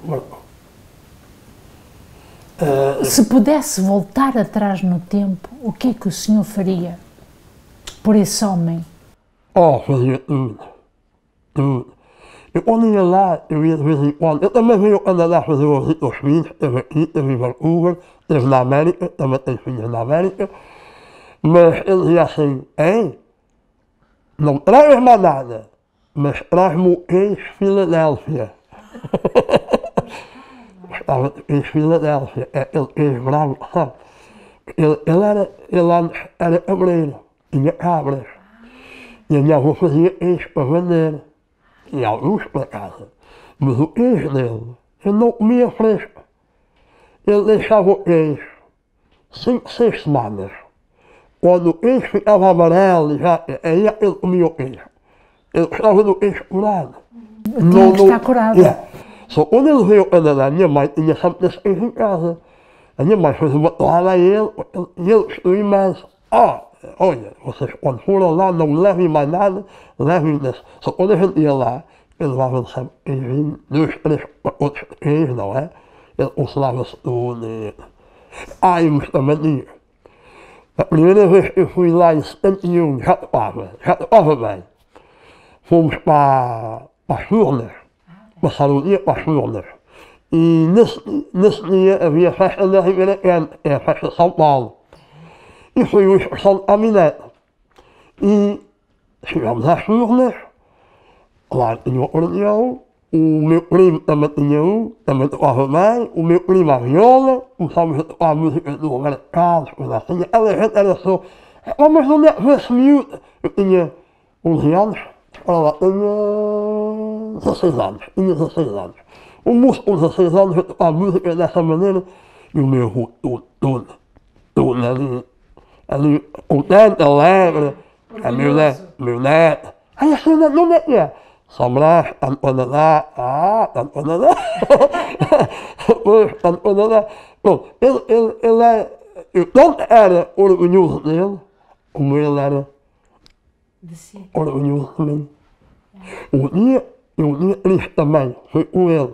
Se pudesse voltar atrás no tempo, o que é que o senhor faria por esse homem? Fazia tudo. Tudo. Eu quando ia lá, eu ia de vez em quando. Eu também venho ao Canadá fazer uma visita aos filhos. Esteve aqui, esteve em Vancouver, esteve na América, também tenho filhos na América. Mas ele dizia assim, hein? Não traz mais nada, mas traz-me o ex-Filadélfia. Gostava de ex-Filadélfia, é aquele ex-bravo, sabe? Ele era cabreiro, tinha cabras. E a minha avó fazia ex para vender. E alguns para casa. Mas o ex dele, ele não comia fresco. Ele deixava o ex 5, 6 semanas. Quando o ex ficava amarelo, já aí ele comia o ex. Ele gostava do ex curado. Tinha que estar curado. Só quando ele veio ao Canadá, a minha mãe tinha sempre esse ex em casa. A minha mãe fez uma toalha a ele e ele gostou imenso. Olha, vocês quando foram lá não levem mais nada, levem desse. Só quando a gente ia lá, ele levava sempre ex, 2, 3 outros ex, não é? Ele consolava-se tudo. Mas também tinha. A primeira vez que eu fui lá em 71, já estava bem. Fomos para as Furnas, passaram o dia para as Furnas. E nesse dia havia festa da Ribeira Quente, que é a festa de São Paulo. E foi uma excursão de caminhonete. E chegamos às Furnas, lá tinha o acordeão, o meu primo também tinha também tocava bem, o meu primo a viola, começámos a tocar música do Roberto Carlos, coisa assim. A gente era só, mas onde é que foi esse miúdo? Eu tinha 11 anos, olha lá, tinha 16 anos. O moço com 16 anos a tocar música dessa maneira, e o meu avô todo ali, contente, alegre, meu neto. Aí assim, onde é que é? Samras, está no Canadá, está no Canadá. Pois, está no Canadá. Pronto, ele é, eu tanto era orgulhoso dele, como ele era orgulhoso de mim. Um dia triste também, foi com ele.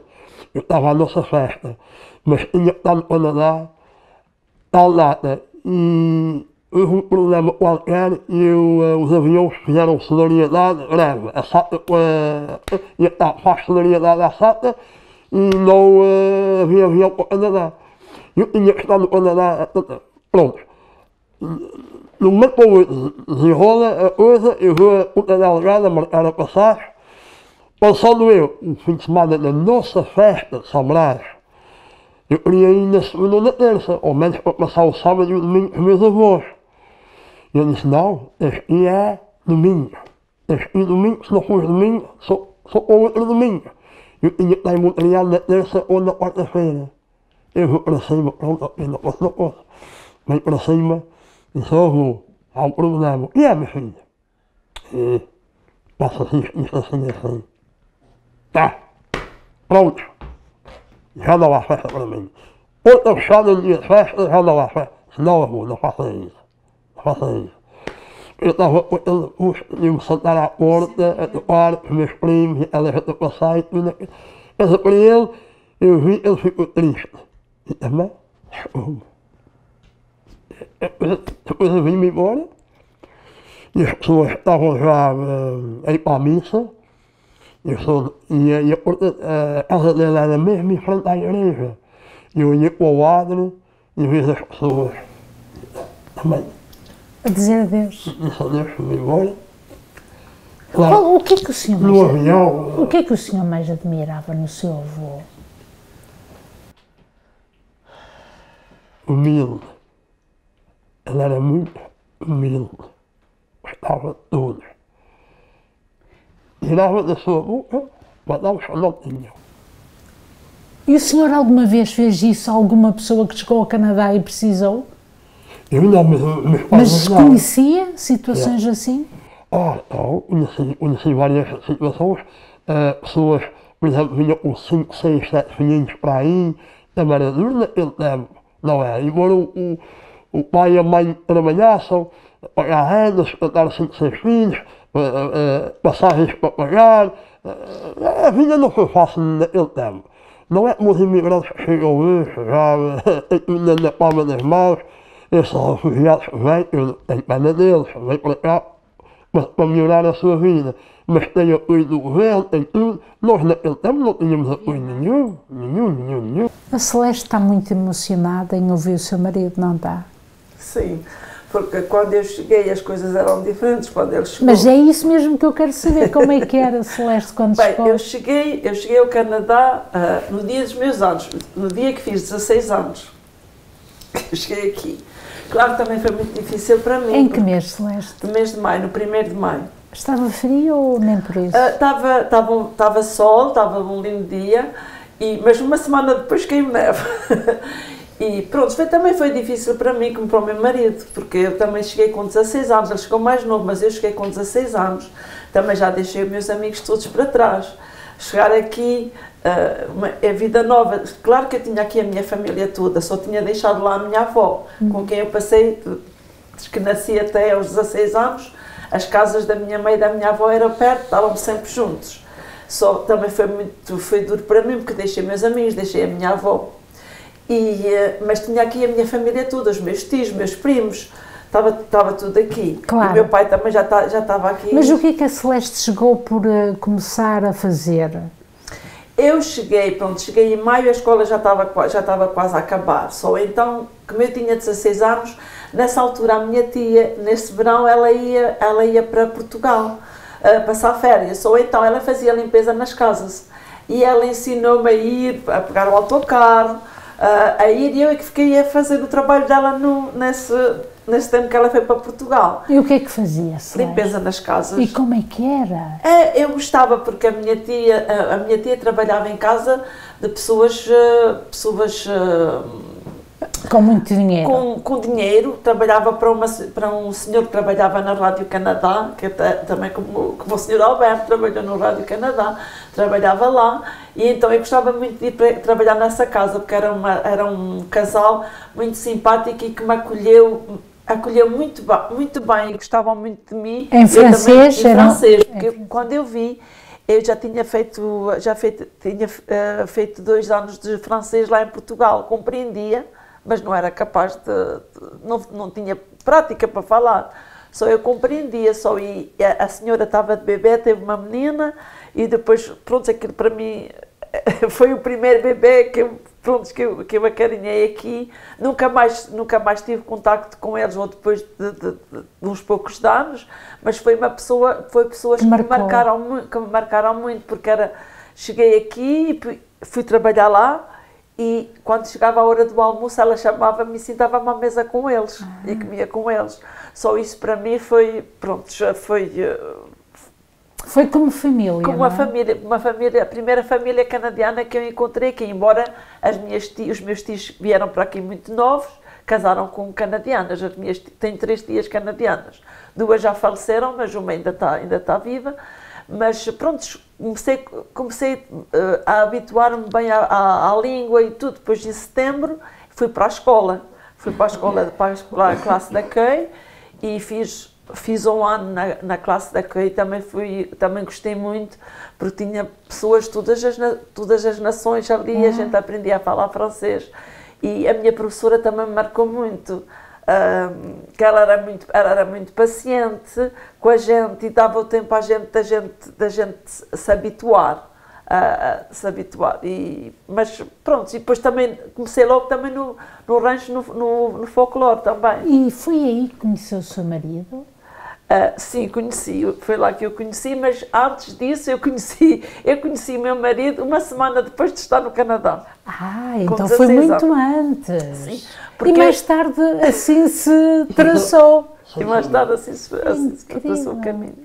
Eu estava à nossa festa, mas tinha que estar no Canadá, tal data, e houve um problema qualquer e os aviões fizeram solidariedade, greve. A SATA ia estar faz solidariedade à SATA e não havia avião para o Canadá. Eu tinha que estar no Canadá, pronto. No momento que desenrola a coisa, eu vou a Ponta Delgada marcar a passagem. Passando eu, o fim de semana da nossa festa de São Brás, eu queria ir na segunda ou na terça, ao menos para passar o sábado e o domingo com os meus avós. E eu disse, não, este é domingo. Este é domingo, se não for domingo, só com outro domingo. Eu tinha que estar em Montreal na terça ou na quarta-feira. Eu vou para cima, pronto, eu não posso. Vem para cima, e só vou. Há um problema. E é, minha filha? E passa assim. Tá, pronto. Já não há festa para mim. Outra fechada no dia de festa, já não há festa. Não, amor, não faça isso. Eu estava com aquele custo de me sentar à porta, a tocar com os meus primos, ela já a passar e tudo. Mas para ele, eu vi, ele ficou triste. E também, depois eu vim-me embora, e as pessoas estavam já a ir para a missa, e a casa dela era mesmo em frente à igreja. E eu ia para o adro e vejo as pessoas também. A dizer adeus. Disse adeus, fui embora. O que é que o senhor No avião. O que é que o senhor mais admirava no seu avô? Humilde. Ele era muito humilde. Gostava de todos. Tirava da sua boca, mas não só não tinha. E o senhor alguma vez fez isso a alguma pessoa que chegou ao Canadá e precisou? Eu não, meus pais Mas não. conhecia situações assim? Conheci várias situações. Pessoas, por exemplo, vinham com 5, 6, 7 filhinhos para aí, também era duro naquele tempo, não é? Embora o pai e a mãe trabalhassem, pagar rendas, dar 5, 6 filhos, passagens para pagar, A vida não foi fácil naquele tempo. Não é como os imigrantes que chegam hoje, já ainda na palma das mãos, esses refugiados vêm, eu tenho pena deles, vêm para cá para melhorar a sua vida. Mas tem apoio do governo, tem tudo. Nós naquele tempo não tínhamos apoio nenhum. A Celeste está muito emocionada em ouvir o seu marido, não está? Sim, porque quando eu cheguei as coisas eram diferentes quando ele chegou. Mas é isso mesmo que eu quero saber, como é que era a Celeste quando chegou? Bem, eu cheguei ao Canadá no dia dos meus anos, no dia que fiz 16 anos. Eu cheguei aqui. Claro que também foi muito difícil para mim. Em que mês, Celeste? No mês de maio, no 1º de maio. Estava frio ou nem por isso? Estava sol, estava um lindo dia, mas uma semana depois caiu neve. E pronto, também foi difícil para mim como para o meu marido, porque eu também cheguei com 16 anos, ele chegou mais novo, mas eu cheguei com 16 anos, também já deixei os meus amigos todos para trás. Chegar aqui, é vida nova, claro que eu tinha aqui a minha família toda, só tinha deixado lá a minha avó, com quem eu passei, desde que nasci até aos 16 anos, as casas da minha mãe e da minha avó eram perto, estávamos sempre juntos. Só também foi duro para mim, porque deixei meus amigos, deixei a minha avó. Mas tinha aqui a minha família toda, os meus tios, meus primos, estava tudo aqui. Claro. E o meu pai também já estava aqui. Mas o que é que a Celeste chegou por começar a fazer? Eu cheguei em maio, a escola já estava quase a acabar. Só então, como eu tinha 16 anos, nessa altura a minha tia, nesse verão, ela ia para Portugal passar férias. Só então ela fazia limpeza nas casas. E ela ensinou-me a ir, a pegar o autocarro, a ir, e eu é que fiquei a fazer o trabalho dela nesse tempo que ela foi para Portugal. E o que é que fazia, Celeste? Limpeza nas casas. E como é que era? Eu gostava, porque a minha tia trabalhava em casa de pessoas com muito dinheiro. Com dinheiro, trabalhava para um senhor que trabalhava na Rádio Canadá, que também como o senhor Alberto trabalhou no Rádio Canadá, trabalhava lá, e então eu gostava muito de ir trabalhar nessa casa, porque era um casal muito simpático e que me acolheu muito bem e gostavam muito de mim. Em francês? Em francês, porque quando eu vi, eu já tinha feito 2 anos de francês lá em Portugal, compreendia, mas não era capaz não tinha prática para falar. Só eu compreendia, e a senhora estava de bebê, teve uma menina, e depois, pronto, aquilo para mim foi o primeiro bebê que eu acarinhei aqui. Nunca mais tive contacto com eles, ou depois de uns poucos anos, mas foi pessoas que me marcaram muito, porque cheguei aqui e fui trabalhar lá, e quando chegava a hora do almoço ela chamava-me e sentava-me à mesa com eles, e comia com eles. Só isso para mim foi, pronto, já foi... Foi como família, como uma família, a primeira família canadiana que eu encontrei aqui, embora os meus tios vieram para aqui muito novos, casaram com canadianas. Tenho 3 tias canadianas, 2 já faleceram, mas uma ainda está viva. Mas pronto, comecei a habituar-me bem à língua e tudo. Depois de setembro fui para a escola, para a classe de accueil, e fiz 1 ano na classe de accueil. Também gostei muito, porque tinha pessoas de todas as nações ali, a gente aprendia a falar francês. E a minha professora também me marcou muito, que ela era muito paciente com a gente e dava o tempo da gente se habituar. Mas pronto, e depois também comecei logo também no rancho, no folclore também. E foi aí que conheceu o seu marido? Sim, conheci, foi lá que eu conheci, mas antes disso eu conheci meu marido uma semana depois de estar no Canadá. Então foi muito antes. Sim, porque... E mais tarde assim se traçou. E mais tarde assim se traçou o caminho.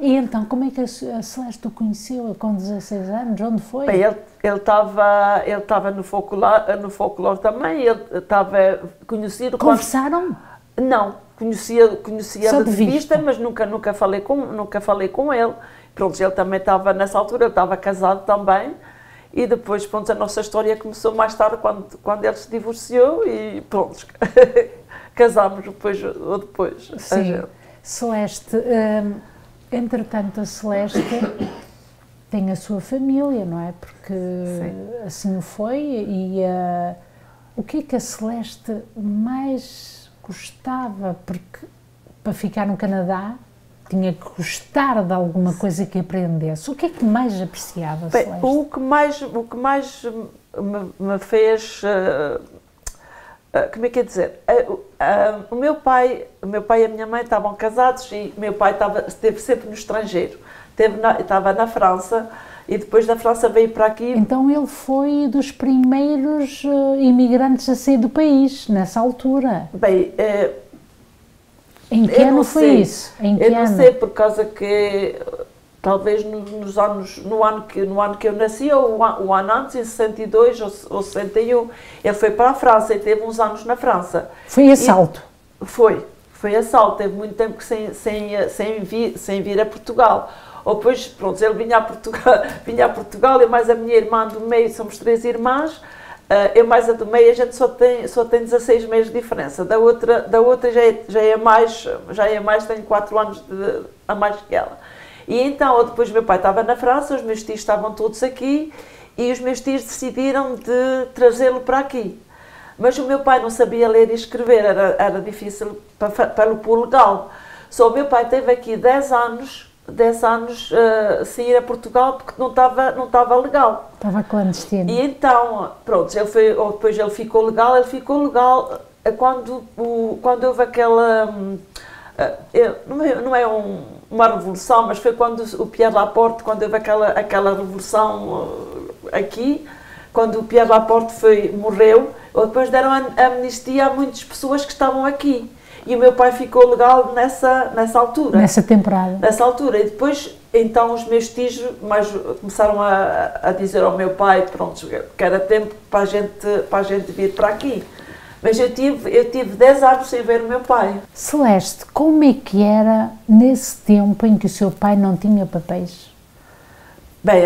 E então, como é que a Celeste o conheceu com 16 anos? Onde foi? Bem, ele estava no folclore também, ele estava conhecido... Conversaram? Não. Conhecia de vista, mas nunca falei com ele. Pronto, ele também estava, nessa altura, ele estava casado também, e depois, pronto, a nossa história começou mais tarde, quando ele se divorciou, e pronto, casámos depois. Sim. Celeste, entretanto a Celeste tem a sua família, não é? Porque assim o foi. E o que é que a Celeste mais gostava? Porque para ficar no Canadá tinha que gostar de alguma coisa que aprendesse. O que é que mais apreciava, Celeste? Bem, o que mais me fez, como é que é dizer, o meu pai e a minha mãe estavam casados e o meu pai esteve sempre no estrangeiro. Estava na França e depois da França veio para aqui. Então ele foi dos primeiros imigrantes a sair do país, nessa altura. Bem, em que ano foi isso? Em que eu não ano? sei, por causa que talvez no ano que eu nasci, ou o ano antes, em 62 ou 61, ele foi para a França e teve uns anos na França. Foi assalto? Foi assalto, teve muito tempo que sem vir a Portugal. Ou depois, pronto, ele vinha a Portugal, eu mais a minha irmã do meio, somos 3 irmãs, eu mais a do meio, a gente só tem 16 meses de diferença. Da outra já é mais, tenho 4 anos a mais que ela. E então, depois meu pai estava na França, os meus tios estavam todos aqui, e os meus tios decidiram de trazê-lo para aqui. Mas o meu pai não sabia ler e escrever, era difícil pelo legal. Só o meu pai teve aqui 10 anos sem ir a Portugal porque não estava legal. Estava clandestino. E então, pronto, depois ele ficou legal quando houve aquela, não é uma revolução, mas foi quando o Pierre Laporte, quando houve aquela revolução aqui, quando o Pierre Laporte morreu, depois deram amnistia a muitas pessoas que estavam aqui. E o meu pai ficou legal nessa altura. Nessa temporada. Nessa altura. E depois, então, os meus tios começaram a dizer ao meu pai, pronto, que era tempo para a gente vir para aqui. Mas eu tive 10 anos sem ver o meu pai. Celeste, como é que era nesse tempo em que o seu pai não tinha papéis? Bem,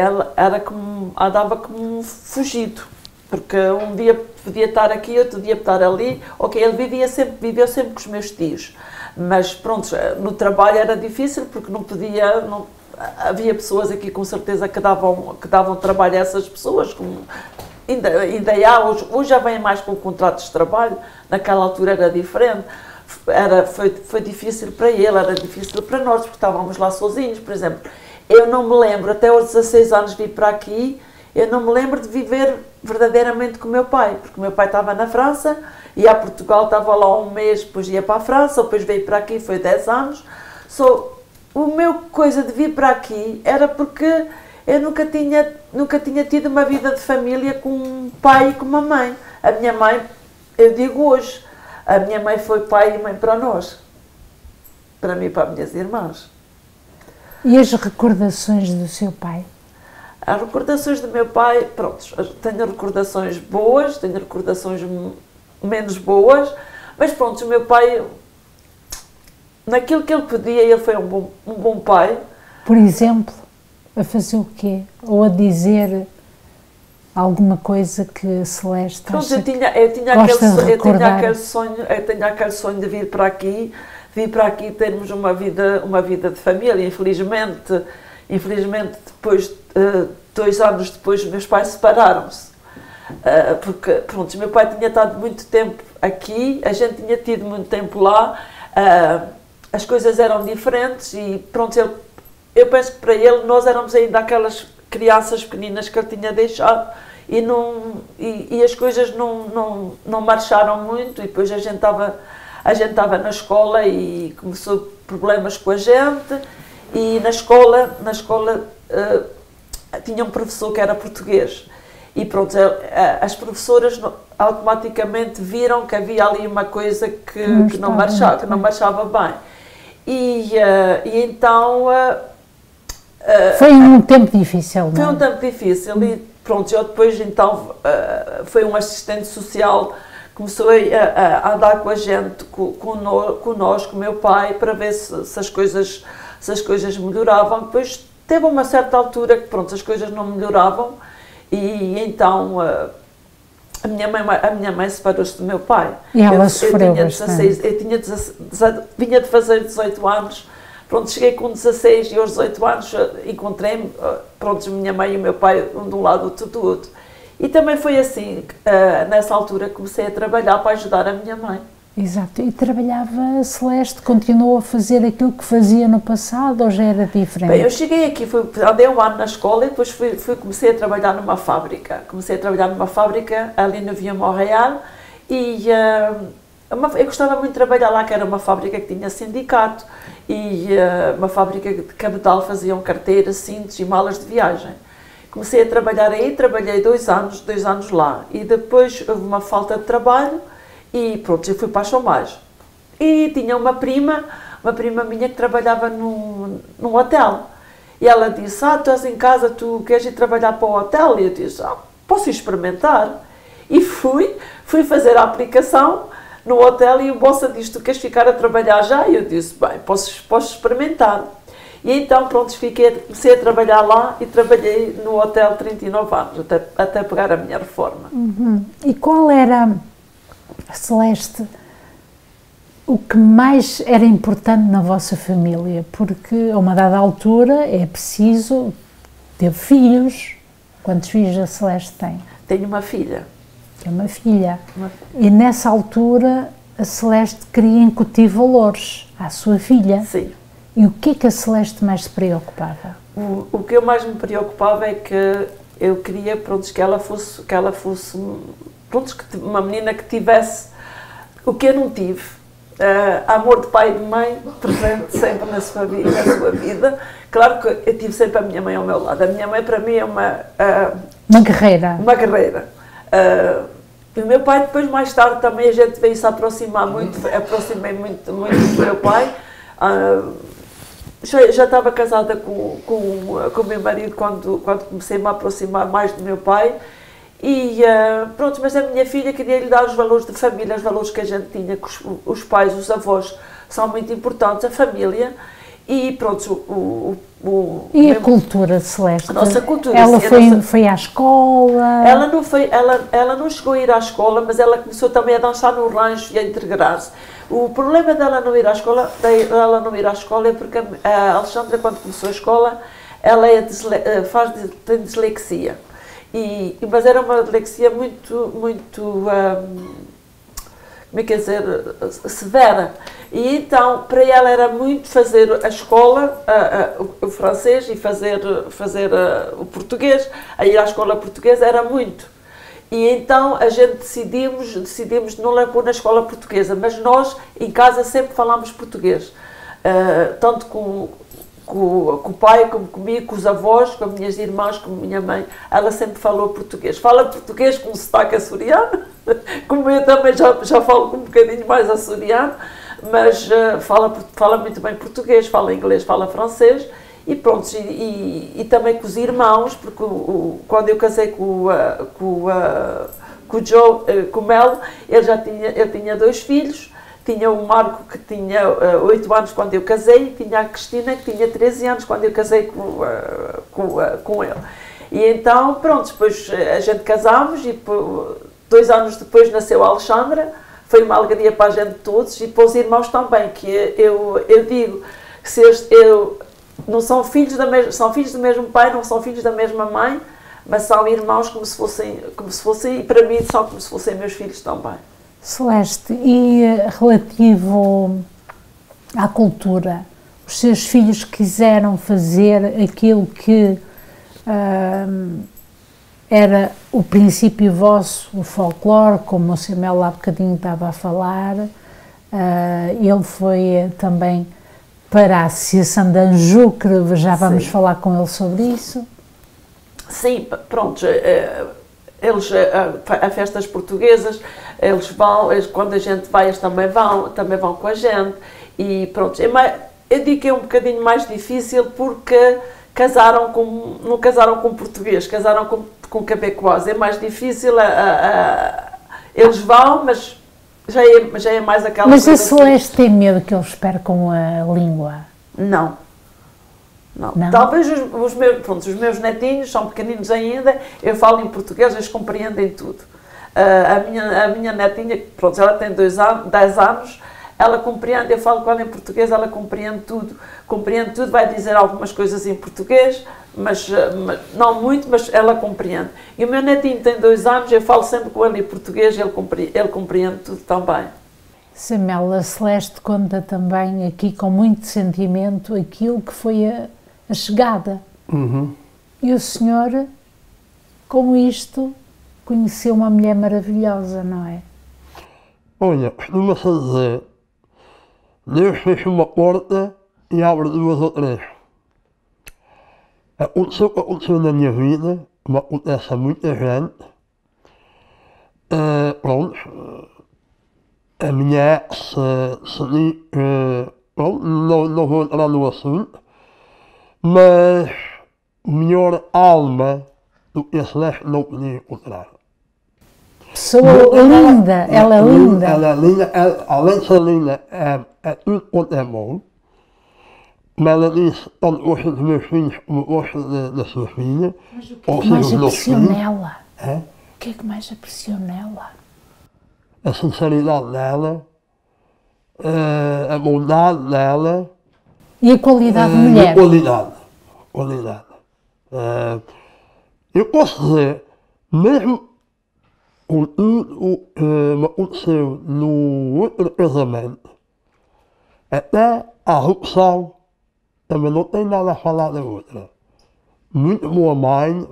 andava como um fugido. Porque um dia podia estar aqui, outro dia podia estar ali. Ok, ele viveu sempre com os meus tios. Mas pronto, no trabalho era difícil porque não podia. Havia pessoas aqui com certeza que davam trabalho a essas pessoas. Ainda há, hoje já vem mais com contratos de trabalho, naquela altura era diferente. Foi difícil para ele, era difícil para nós, porque estávamos lá sozinhos. Por exemplo, eu não me lembro, até aos 16 anos vir para aqui, eu não me lembro de viver verdadeiramente com o meu pai, porque o meu pai estava na França, ia a Portugal, estava lá um mês, depois ia para a França, depois veio para aqui, foi 10 anos. O meu coisa de vir para aqui era porque eu nunca tinha tido uma vida de família com um pai e com uma mãe. A minha mãe, eu digo hoje, a minha mãe foi pai e mãe para nós, para mim e para as minhas irmãs. E as recordações do seu pai? As recordações do meu pai, pronto, tenho recordações boas, tenho recordações menos boas, mas pronto, o meu pai, naquilo que ele podia, ele foi um bom pai. Por exemplo, a fazer o quê? Ou a dizer alguma coisa que Celeste pronto, acha eu tinha aquele sonho de vir para aqui e termos uma vida de família. Infelizmente depois, 2 anos depois, meus pais separaram-se. Porque, pronto, o meu pai tinha estado muito tempo aqui, a gente tinha tido muito tempo lá, as coisas eram diferentes e, pronto, eu penso que para ele nós éramos ainda aquelas crianças pequeninas que ele tinha deixado e as coisas não marcharam muito e depois a gente estava na escola e começou problemas com a gente. E na escola tinha um professor que era português e pronto, as professoras automaticamente viram que havia ali uma coisa que não marchava bem. E então... foi um tempo difícil, não é? Foi um tempo difícil e pronto, eu depois então foi um assistente social, começou a andar com a gente, com o meu pai, para ver se as coisas melhoravam. Depois teve uma certa altura que pronto, as coisas não melhoravam e então a minha mãe separou-se do meu pai. E ela sofreu bastante. Vinha de fazer 18 anos, Pronto, cheguei com 16 e aos 18 anos encontrei-me, pronto, minha mãe e o meu pai, um de um lado, outro do outro. E também foi assim, nessa altura comecei a trabalhar para ajudar a minha mãe. Exato. E trabalhava, Celeste, continuou a fazer aquilo que fazia no passado ou já era diferente? Bem, eu cheguei aqui, andei um ano na escola e depois comecei a trabalhar numa fábrica. Comecei a trabalhar numa fábrica ali no Via Montreal e eu gostava muito de trabalhar lá, que era uma fábrica que tinha sindicato e uma fábrica de cabedal, faziam carteiras, cintos e malas de viagem. Comecei a trabalhar aí, trabalhei 2 anos lá e depois houve uma falta de trabalho e pronto, eu fui para a chômage. E tinha uma prima minha que trabalhava num hotel e ela disse, tu estás em casa, tu queres ir trabalhar para o hotel? E eu disse, posso experimentar? E fui fazer a aplicação no hotel e o moça disse, tu queres ficar a trabalhar já? E eu disse, bem, posso experimentar. E então, pronto, comecei a trabalhar lá e trabalhei no hotel 39 anos, até pegar a minha reforma. Uhum. E qual era, Celeste, o que mais era importante na vossa família? Porque a uma dada altura é preciso ter filhos. Quantos filhos a Celeste tem? Tenho uma filha. Tem uma filha. E nessa altura a Celeste queria incutir valores à sua filha. Sim. E o que é que a Celeste mais se preocupava? O que eu mais me preocupava é que eu queria, pronto, que ela fosse pronto, uma menina que tivesse o que eu não tive. Amor de pai e de mãe presente sempre na sua vida. Claro que eu tive sempre a minha mãe ao meu lado. A minha mãe para mim é uma guerreira. Uma guerreira. E o meu pai depois, mais tarde, também a gente veio se aproximar muito, aproximei muito do meu pai. Já estava casada com o meu marido quando comecei a me aproximar mais do meu pai e pronto, mas a minha filha queria lhe dar os valores de família, os valores que a gente tinha, que os pais, os avós são muito importantes, a família e pronto, e a cultura, Celeste? A nossa cultura. Ela foi à escola? Ela não chegou a ir à escola, mas ela começou também a dançar no rancho e a integrar-se. O problema dela não ir à escola, é porque a Alexandra, quando começou a escola, ela tem dislexia. Mas era uma dislexia muito como é que dizer, severa. E então, para ela era muito fazer a escola, o francês, e fazer o português. A ir à escola portuguesa era muito. E então a gente decidimos não lhe pôr na escola portuguesa, mas nós em casa sempre falámos português. Tanto com o pai, como comigo, com os avós, com as minhas irmãs, com a minha mãe, ela sempre falou português. Fala português com sotaque açoriano, como eu também já falo com um bocadinho mais açoriano, mas fala muito bem português, fala inglês, fala francês, e pronto, e também com os irmãos, porque quando eu casei com o Joe, com o Melo, ele tinha 2 filhos. Tinha o Marco, que tinha 8 anos quando eu casei, e tinha a Cristina, que tinha 13 anos quando eu casei com ele. E então, pronto, depois a gente casámos e 2 anos depois nasceu a Alexandra. Foi uma alegria para a gente todos e para os irmãos também, que eu digo que não são filhos são filhos do mesmo pai, não são filhos da mesma mãe, mas são irmãos como se fossem, e para mim são como se fossem meus filhos também. Celeste, e relativo à cultura, os seus filhos quiseram fazer aquilo que era o princípio vosso, o folclore, como o Samuel há bocadinho estava a falar, ele foi também para a Associação de Anjucre, já vamos falar com ele sobre isso. Sim, pronto, eles, a festas portuguesas, quando a gente vai, eles também vão com a gente, e pronto, eu digo que é um bocadinho mais difícil porque não casaram com português, casaram com quebecois, é mais difícil, eles vão, mas já é mais aquela Mas coisa. a Celeste tem medo que eles percam a língua? Não. Talvez os meus netinhos são pequeninos ainda, eu falo em português, eles compreendem tudo. A minha netinha, pronto, ela tem 10 anos, ela compreende, eu falo com ela em português, ela compreende tudo, vai dizer algumas coisas em português, mas não muito, mas ela compreende. E o meu netinho tem 2 anos, eu falo sempre com ele em português, ele compreende tudo também. Samela, Celeste conta também aqui com muito sentimento aquilo que foi a chegada. E o senhor, com isto, conheceu uma mulher maravilhosa, não é? Olha, costuma-se dizer, Deus fecha uma porta e abre 2 ou 3. Aconteceu o que aconteceu na minha vida, como acontece a muita gente. Pronto, a minha ex, pronto, não vou entrar no assunto, mas melhor alma do que a Celeste não podia encontrar. Pessoa linda, ela é linda. Ela é linda, além de ser linda, é tudo quanto é bom. Mas ela disse, tanto gosto dos meus filhos como gosto da sua filha. Mas o que é que mais apreciou nela? O que é que mais apreciou nela? A sinceridade dela, a bondade dela. E a qualidade de mulher? Qualidade. Eu posso dizer, mesmo com tudo o que me aconteceu no outro casamento, até a rupção, também não tem nada a falar da outra. Muito boa mãe,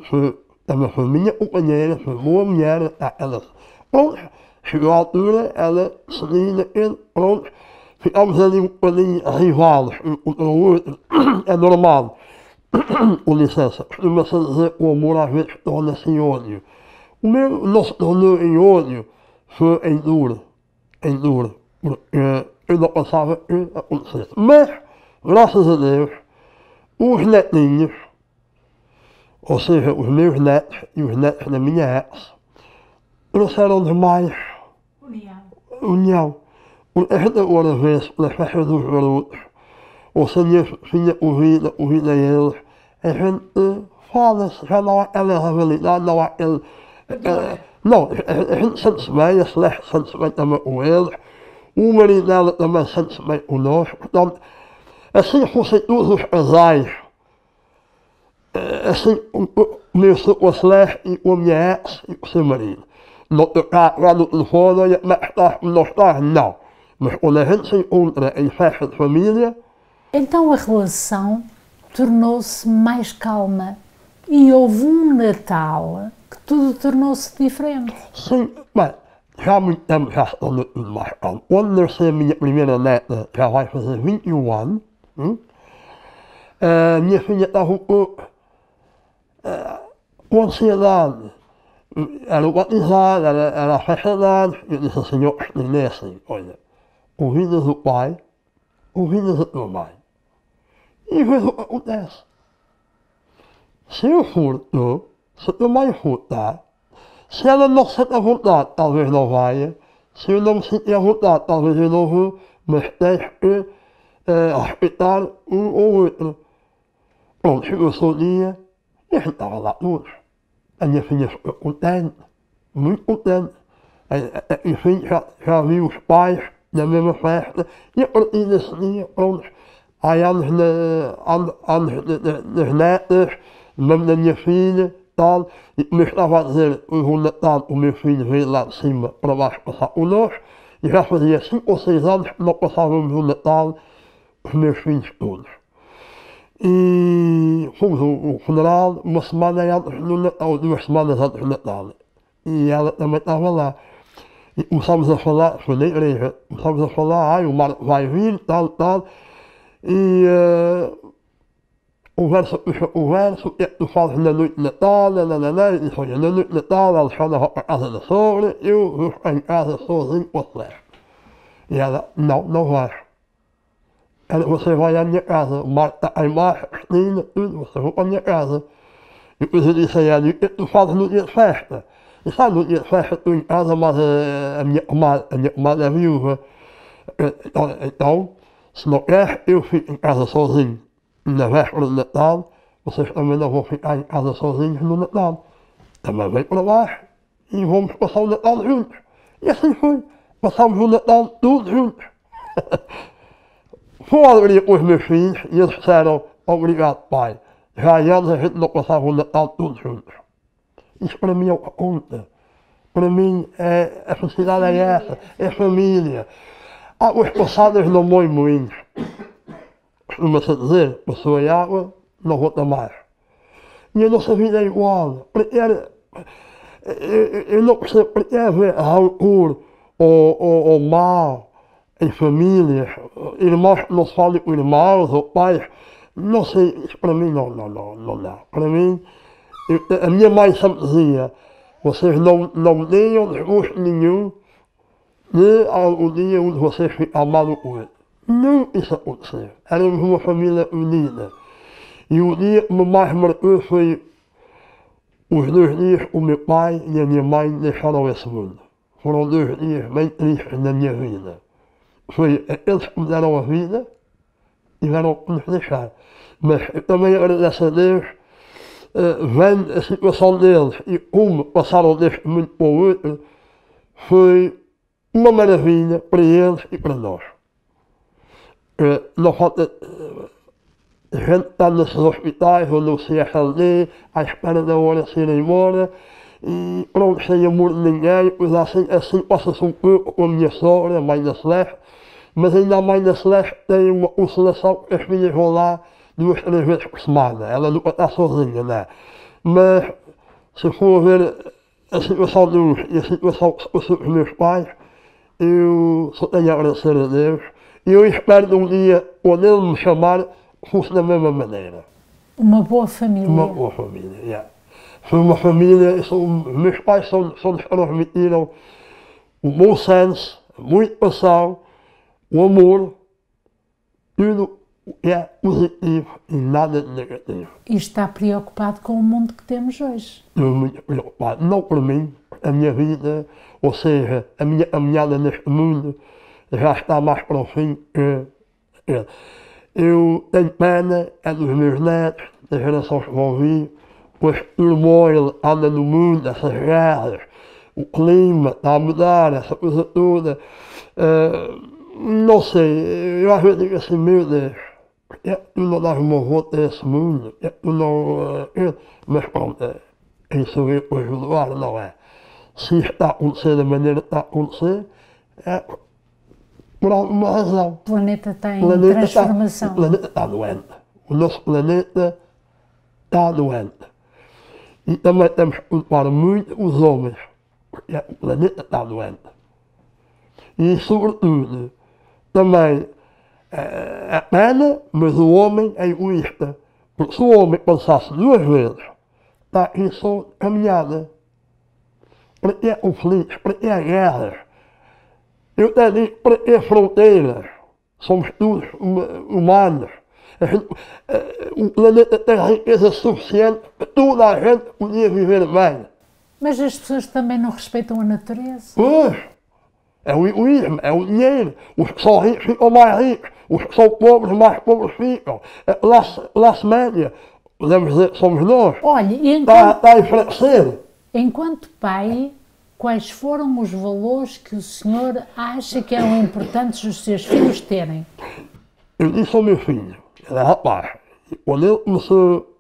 também foi minha companheira, foi boa mulher, ela, pronto, chegou a altura, ela seguia naquele, pronto, ficamos ali um bocadinho rivais, um contra o outro, é normal. Com licença, costuma-se dizer que o amor às vezes torna-se em ódio. O meu não se tornou em ódio, foi em duro, porque eu não pensava que acontecesse. Mas, graças a Deus, os netinhos, ou seja, os meus netos e os netos da minha ex, trouxeram-nos mais união. Porque a gente agora vê-se nas festas dos garotos, ou se a minha filha convida eles, a gente fala-se, já não há aquela rivalidade, não há aquele... não, a gente sente-se bem, a Celeste sente-se bem também com eles, o marido dela também sente-se bem conosco, portanto, assim fossem todos os casais, assim, começou com a Celeste e com a minha ex e com o seu marido. Não tocar lá no telefone, olha, como é que estás, como não estás, não. Mas quando a gente se encontra em festa de família... Então a relação tornou-se mais calma e houve um Natal que tudo tornou-se diferente. Sim, bem, já há muito tempo já se tornou tudo mais calmo. Quando nasceu a minha primeira neta, já vai fazer 21 anos, a minha filha estava um pouco com ansiedade. Era batizado, era a festa de anos. Eu disse ao Senhor, nem é assim, olha, ouvidas do pai, ouvidas da tua mãe. E veja o que acontece. Se eu for tu, se a tua mãe for tá, se ela não se sente à vontade, talvez não venha. Se eu não me sentir à vontade, talvez eu não vou, mas tens que respeitar um ou outro. Pronto, chegou-se o dia e a gente estava lá todos. A minha filha ficou contente, muito contente. Enfim, já vi os pais na mesma festa e a partir desse dia, pronto, há anos das netas, mesmo da minha filha, tal, e como eu estava a dizer, o Natal, o meu filho veio lá de cima para baixo passar connosco, e já fazia 5 ou 6 anos que não passávamos o Natal, os meus filhos todos. E fomos ao funeral uma semana antes do Natal, 2 semanas antes do Natal. E ela também estava lá. E começámos a falar, foi na igreja, começámos a falar, o Marco vai vir, tal. E conversa puxa conversa, o que é que tu fazes na noite de Natal, e disse, olha, na noite de Natal, a Alexandra vai para a casa da sogra, eu vou ficar em casa sozinho com a Celeste. E ela, não vais. Você vai à minha casa, o Marco está aí embaixo, a Cristina, tudo, você vai para a minha casa. E depois eu disse a ela, e o que tu fazes no dia de festa? E sabe, no dia de festa estou em casa, mas a minha comadre é viúva. Então, se não queres, eu fico em casa sozinho. Na véspera de Natal, vocês também não vão ficar em casa sozinhos no Natal. Também vem para baixo e vamos passar o Natal juntos. E assim foi. Passámos o Natal todos juntos. Falaria com os meus filhos e eles disseram, obrigado pai, já há anos a gente não passava o Natal todos juntos. Isso para mim é o que conta. Para mim a felicidade é essa, é família. Águas passadas não moem moinhos. Costuma-se dizer, passou a água, não volta mais. E a nossa vida é igual. Eu não percebo porque haver rancor ou mal em famílias, irmãos que não se falam com irmãos ou pais. Não sei, isso para mim não dá. Para mim, a minha mãe sempre dizia, vocês não tenham desgosto nenhum de algum dia um de vocês ficar mal com o outro. Não isso aconteceu. Éramos uma família unida. E o dia que me mais marcou foi os 2 dias que o meu pai e a minha mãe deixaram esse mundo. Foram 2 dias bem tristes na minha vida. Foi eles que me deram a vida e tiveram que nos deixar. Mas eu também agradeço a Deus, vendo a situação deles e como passaram deste mundo para o outro, foi uma maravilha para eles e para nós. Não falta gente está nesses hospitais ou no CSLD à espera da hora de ir embora e pronto, sem amor de ninguém, pois assim passa-se um pouco com a minha sogra, a mãe da Celeste, mas ainda a mãe da Celeste tem uma consolação que as filhas vão lá 2, 3 vezes por semana, ela nunca está sozinha, né? Mas se for ver a situação de uns e a situação que se passou com os meus pais, eu só tenho a agradecer a Deus e eu espero de um dia, quando ele me chamar, fosse da mesma maneira. Uma boa família. Uma boa família, yeah. Foi uma família, meus pais são nos transmitiram o bom senso, a muita paixão, o amor, tudo é positivo e nada de negativo. E está preocupado com o mundo que temos hoje? Estou muito preocupado, não por mim, a minha vida, ou seja, a minha caminhada neste mundo já está mais para o fim que ele. Eu tenho pena, dos meus netos, das gerações que vão vir, pois o turmoil anda no mundo, essas guerras, o clima está a mudar, essa coisa toda. Não sei, eu às vezes digo assim, meu Deus, porque é que tu não dás uma volta a esse mundo? Porque é que tu não... Mas pronto, isso eu depois ajudar, não é? Se isto está a acontecer da maneira que está a acontecer, é por alguma razão. O planeta está em transformação. O planeta está doente. O nosso planeta está doente. E também temos que culpar muito os homens, porque o planeta está doente. E, sobretudo, também é pena, mas o homem é egoísta. Porque se o homem pensasse 2 vezes, está aqui só caminhada. Para que é conflitos, para que é guerras? Eu até digo, para que fronteiras? Somos todos humanos. O planeta tem riqueza suficiente para toda a gente poder viver bem. Mas as pessoas também não respeitam a natureza. Pois, é o egoísmo, é o dinheiro. Os que são ricos ficam mais ricos, os que são pobres mais pobres ficam. Classe média, podemos dizer que somos nós. Olha, está a enfraquecer. Enquanto pai, quais foram os valores que o senhor acha que eram importantes os seus filhos terem? Eu disse ao meu filho, ele é rapaz, quando ele começou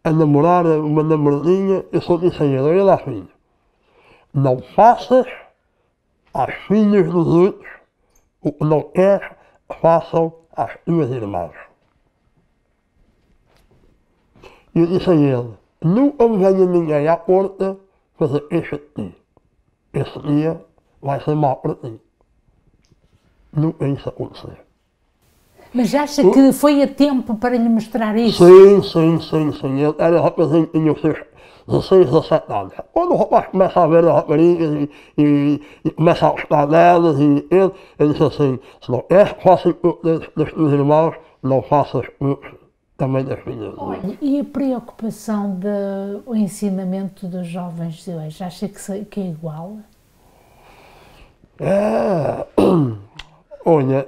a namorar uma namoradinha, eu só disse a ele, olha filho, não faças às filhas dos outros o que não queres façam às tuas irmãs. E eu disse a ele, nunca me venha ninguém à porta fazer queixa de ti. Esse dia vai ser mau para ti. Nunca isso aconteceu. Mas acha que foi a tempo para lhe mostrar isso? Sim. Ele era rapazinho, tinha os seus 16, 17 anos. Quando o rapaz começa a ver as raparigas e começa a gostar delas, e ele disse assim, se não queres que façam das tuas irmãos, não faças também das filhas. Olha, e a preocupação do ensinamento dos jovens de hoje, acha que é igual? Olha,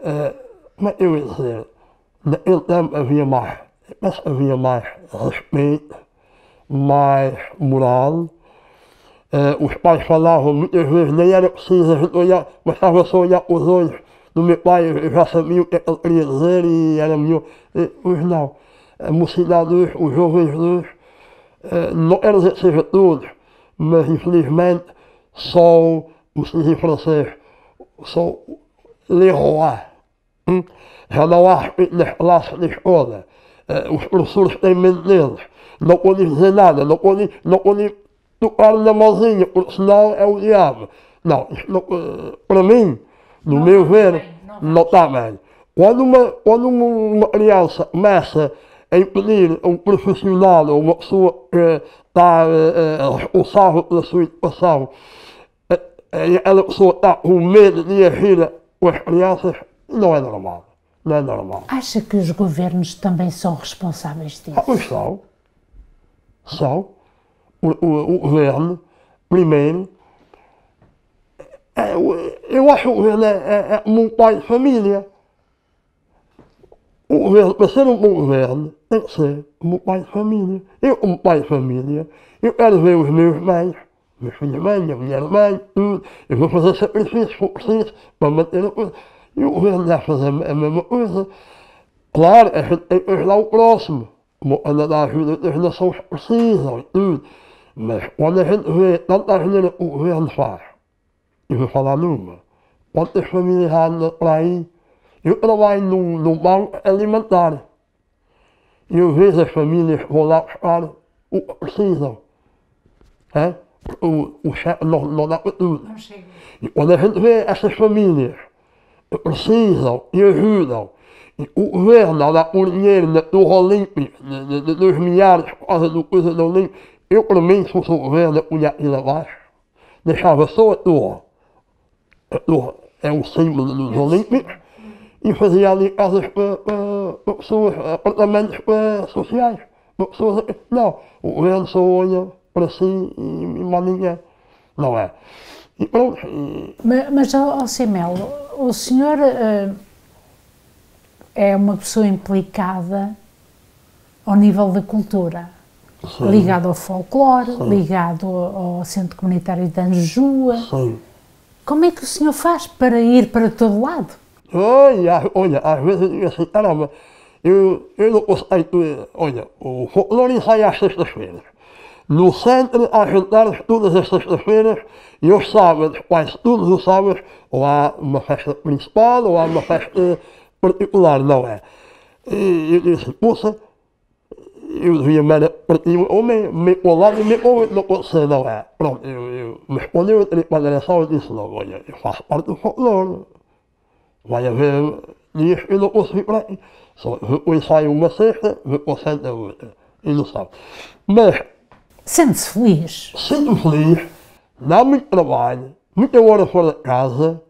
como é que eu ia dizer? Naquele tempo havia mais respeito, mais moral. Os pais falavam muitas vezes, nem era preciso a gente olhar, bastava só olhar com os olhos do meu pai, eu já sabia o que é que ele queria dizer e era melhor. Hoje não. A mocidade hoje, os jovens hoje, não quero dizer que seja todos, mas infelizmente só os que dizem francês, só les rois. Já não há respeito nas classes da escola. Os professores têm medo deles. Não podem dizer nada, não podem tocar na mãozinha, porque senão é o diabo. Não, isto não, para mim, no meu ver, não está bem. Quando uma criança começa a impedir um profissional ou uma pessoa que está responsável pela sua educação, aquela pessoa está com medo de agir com as crianças, não é normal. Não é normal. Acha que os governos também são responsáveis disso? Pois são. São. O governo, primeiro, eu acho que o governo é como um pai de família. O governo, para ser um bom governo, tem que ser como um pai de família. Eu, como pai de família, eu quero ver os meus bens, meus filhos bem, minha mulher bem, tudo. Eu vou fazer sacrifícios, se for preciso, para manter a coisa. E o governo deve fazer a mesma coisa. Claro, a gente tem que ajudar o próximo, como anda da ajuda das nações que precisam e tudo. Mas quando a gente vê tanta ajuda que o governo faz, eu vou falar numa, quantas famílias andam por aí? Eu trabalho num banco alimentar. E eu vejo as famílias que vão lá buscar o que precisam. O chefe não dá para tudo. E quando a gente vê essas famílias que precisam e ajudam, e o governo a dar por dinheiro na Torre Olímpica, dos milhares por causa do coisa da Olímpica, eu, para mim, se fosse o governo, eu punha aquilo abaixo, deixava só a torre é o símbolo dos Olímpicos, e fazia ali casas para pessoas, apartamentos para sociais, para pessoas. Não, o governo só olha para si e mais ninguém. Não é? E pronto. Mas, Simelo, o senhor é uma pessoa implicada ao nível da cultura, sim, ligado ao folclore, sim, ligado ao Centro Comunitário de Anjua. Sim. Como é que o senhor faz para ir para todo lado? Olha, às vezes eu digo assim, caramba, eu não consigo, olha, o folclore ensaia às sextas-feiras. No centro, há jantares todas as sextas-feiras e aos sábados, quase todos os sábados, ou há uma festa principal ou há uma festa particular, não é? E eu digo assim, poxa, eu devia partir ou me colar e me colar, não pode ser, não é? Pronto, eu me respondeu para a direção e disse logo, olha, eu faço parte do folclore. Vai haver dias que eu não posso vir para aqui. Só eu ensaio uma sexta, vou para o centro a outra. E não sabe. Mas sente-se feliz? Sinto-me feliz, dá muito trabalho, muita hora fora de casa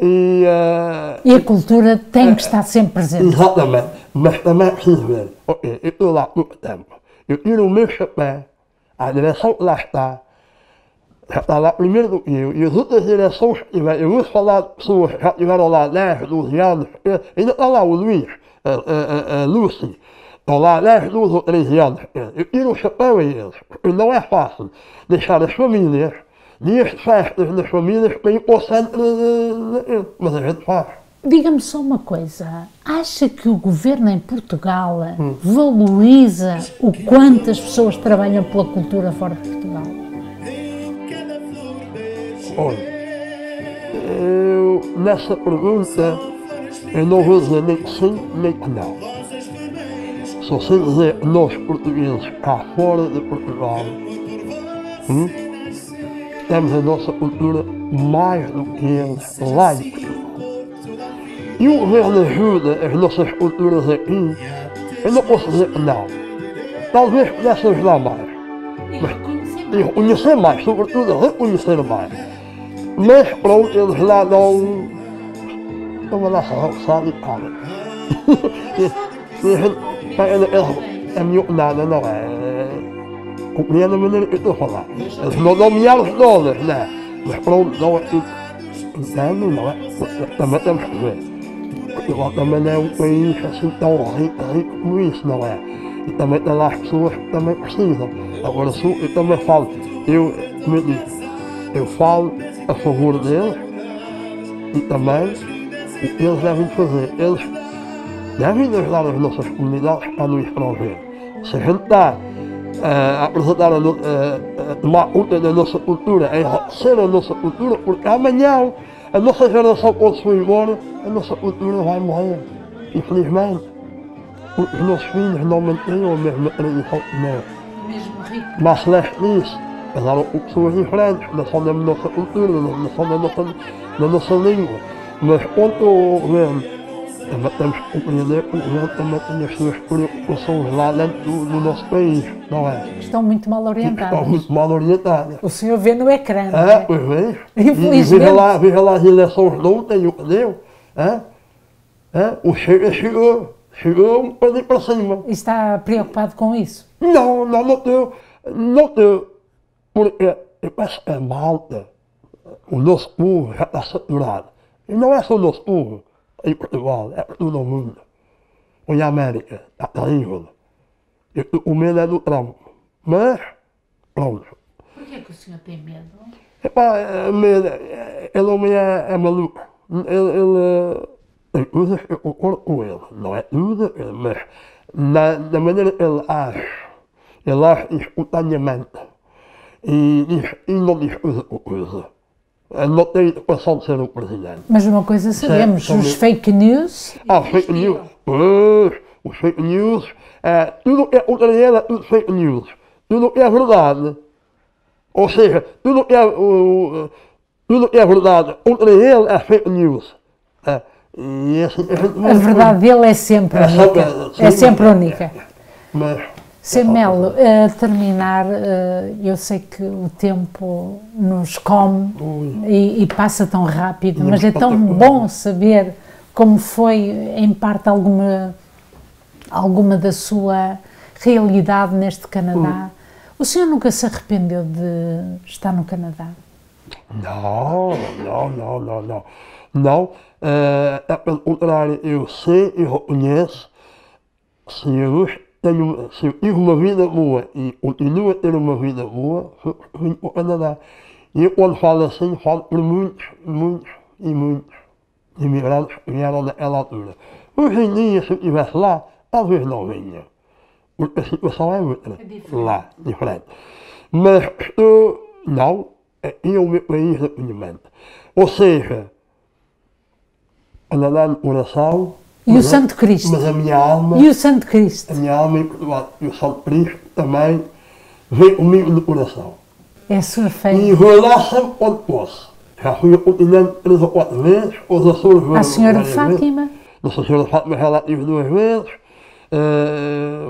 e a cultura tem que estar sempre presente. Exatamente, mas também é preciso ver, ok, eu estou lá pouco tempo, eu tiro o meu chapéu, a direção que lá está, já está lá primeiro do que eu, e as outras direções que tiver, eu ouço falar de pessoas que já estiveram lá 10, 12 anos, ainda está lá o Luís, a Lucy, estão lá 10, 12 ou 13 anos, eu tiro o chapéu a eles, porque não é fácil deixar as famílias, dias de festas nas famílias para ir para o centro, mas a gente faz. Diga-me só uma coisa, acha que o governo em Portugal valoriza o quanto as pessoas trabalham pela cultura fora de Portugal? Olha, eu nessa pergunta eu não vou dizer nem que sim nem que não. Só sei dizer que nós portugueses cá fora de Portugal temos a nossa cultura mais do que eles lá em Portugal. E o governo ajuda as nossas culturas aqui, eu não posso dizer que não. Talvez pudesse ajudar mais. Mas reconhecer mais, sobretudo reconhecer mais. Mas pronto, eles lá não vou lá só, sabe, cara. E a gente pega naquela, é melhor que nada, não é? Compreende a maneira que eu estou a falar. Eles não dão milhares de dólares, né? Mas pronto, não é tudo. Entende, não é? Também temos que ver. Portugal também é um país assim tão rico como isso, não é? E também tem lá as pessoas que também precisam. Agora, eu também falo, como eu disse, eu falo a favor deles e também o que eles devem fazer? Eles devem ajudar as nossas comunidades a no estrangeiro. Se a gente está a apresentar, tomar conta da nossa cultura, a enriquecer a nossa cultura, porque amanhã a nossa geração, quando se for embora, a nossa cultura vai morrer, infelizmente. Porque os nossos filhos não mantêm a mesma tradição que nós. Mesmo rico. Mas Celeste disse, casaram com pessoas diferentes, não são da nossa cultura, não são da nossa língua. Mas quanto ao governo, também temos que compreender que o governo também tem as suas preocupações lá dentro do nosso país, não é? Estão muito mal Estão orientados. muito mal orientadas. O senhor vê no ecrã, não é? Pois bem. Infelizmente. Veja lá as eleições de ontem, o que deu. O Chega chegou um bocadinho para cima. E está preocupado com isso? Não estou. Porque eu acho que a malta, o nosso povo já está saturado. E não é só o nosso povo em Portugal, é por todo o mundo. Olha a América, está terrível. Eu estou com medo do Trump. Mas, pronto. Por que é que o senhor tem medo? Medo, ele homem é maluco. Ele tem coisas que eu concordo com ele. Não é tudo, mas da maneira que ele age espontaneamente. E não diz coisa por coisa. Ele não tem educação de ser um presidente. Mas uma coisa sabemos, os fake news... Fake news. Os fake news, tudo que é contra ele é tudo fake news. Tudo que é verdade, ou seja, tudo que é verdade contra ele é fake news. E assim, A verdade dele é sempre única. É sempre única. Mas, Sr. Melo, a terminar, eu sei que o tempo nos come e passa tão rápido, mas é tão bom saber como foi, em parte, alguma da sua realidade neste Canadá. O senhor nunca se arrependeu de estar no Canadá? Não. Pelo contrário, eu sei e reconheço, se eu tive uma vida boa e continuo a ter uma vida boa, vim para o Canadá. E eu, quando falo assim, falo por muitos imigrantes que vieram naquela altura. Hoje em dia, se eu estivesse lá, talvez não vinha. Porque a situação é outra. Lá, diferente. Mas não, é o meu país de acolhimento. Ou seja, Canadá no coração. E o Santo Cristo? Mas a minha alma... E o Santo Cristo? A minha alma e o Santo Cristo também vem comigo no coração. É a sua fé. E vou lá sempre quando posso. Já fui ao continente 3 ou 4 vezes, os Açores... A Senhora de Fátima? Nossa Senhora de Fátima já lá tive 2 vezes.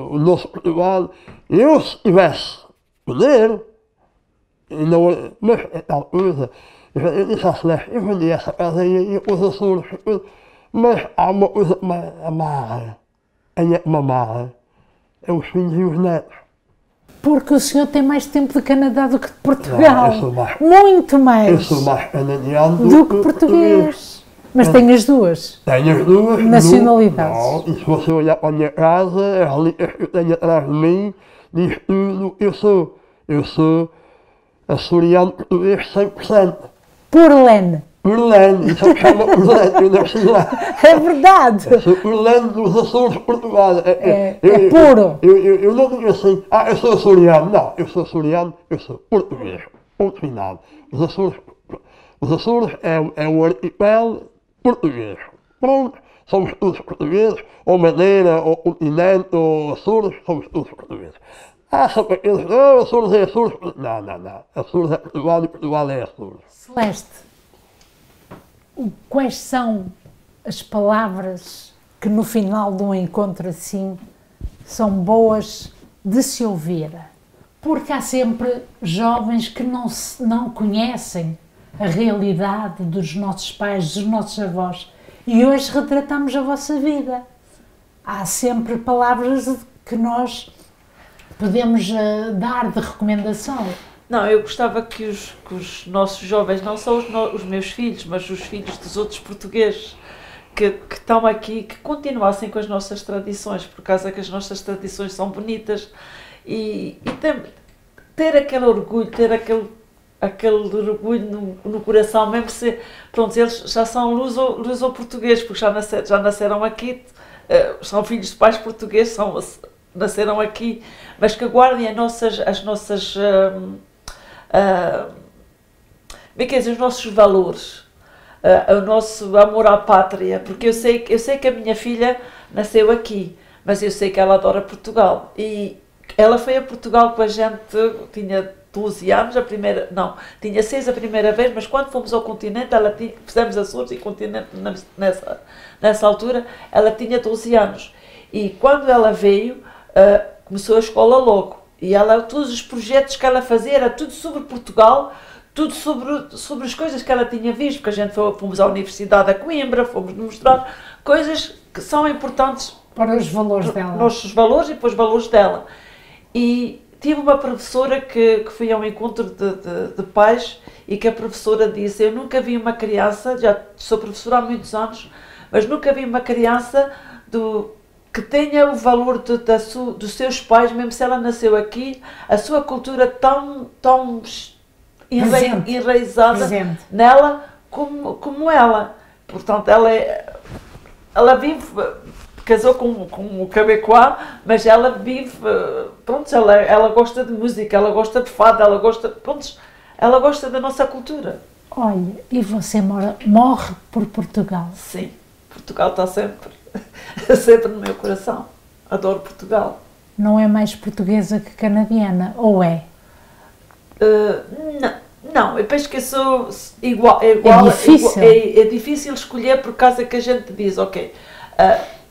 O nosso Portugal... Eu, se tivesse poder, mas é tal coisa, eu disse à Celeste, eu vendi essa casa e os Açores... Mas há uma coisa que me amarra, é os filhos e os netos. Porque o senhor tem mais tempo de Canadá do que de Portugal. Muito mais. Eu sou mais canadiano do que português. Mas tem as duas? Tenho as duas. Nacionalidades. Não, e se você olhar para a minha casa, as linhas que eu tenho atrás de mim, diz tudo o que eu sou. Eu sou açoriano português 100%. Purlen. Purlen, isso é que chama Purlen, eu nasci lá. É verdade. Eu sou Purlen dos Açores de Portugal. É puro. Eu não digo assim, eu sou açoriano. Não, eu sou açoriano, eu sou português. Ponto final. Os Açores é um arquipélago português. Pronto, somos todos portugueses. Ou Madeira, ou Continente, ou Açores, somos todos portugueses. Só que eles, Açores é Açores. Não. Açores é Portugal e Portugal é Açores. Celeste, quais são as palavras que no final de um encontro assim são boas de se ouvir? Porque há sempre jovens que não conhecem a realidade dos nossos pais, dos nossos avós, e hoje retratamos a vossa vida. Há sempre palavras que nós podemos dar de recomendação. Não, eu gostava que os nossos jovens, não só os meus filhos, mas os filhos dos outros portugueses que estão aqui, que continuassem com as nossas tradições, por causa que as nossas tradições são bonitas, e ter aquele orgulho, ter aquele aquele orgulho no coração, mesmo se, pronto, eles já são luso-portugueses, porque já nasceram aqui, são filhos de pais portugueses, nasceram aqui, mas que guardem as nossas os nossos valores, o nosso amor à pátria, porque eu sei que a minha filha nasceu aqui, mas eu sei que ela adora Portugal, e ela foi a Portugal com a gente, tinha 12 anos, tinha 6 a primeira vez, mas quando fomos ao continente, fizemos Açores e continente nessa altura, ela tinha 12 anos. E quando ela veio, começou a escola logo. E todos os projetos que ela fazia, era tudo sobre Portugal, tudo sobre as coisas que ela tinha visto, porque a gente fomos à Universidade a Coimbra, fomos mostrar coisas que são importantes para os valores dela. Nossos valores e para os valores dela. E tive uma professora que fui a um encontro de pais e que a professora disse: eu nunca vi uma criança, já sou professora há muitos anos, mas nunca vi uma criança que tenha o valor dos seus pais, mesmo se ela nasceu aqui, a sua cultura tão enraizada nela como ela. Portanto, ela vive... Casou com um quebecois, mas ela vive, pronto, ela gosta de música, ela gosta de fado, ela gosta da nossa cultura. Olha, e você morre por Portugal? Sim, Portugal está sempre no meu coração. Adoro Portugal. Não é mais portuguesa que canadiana, ou é? Não, eu penso que eu sou igual. É difícil? É difícil escolher por causa que a gente diz, ok...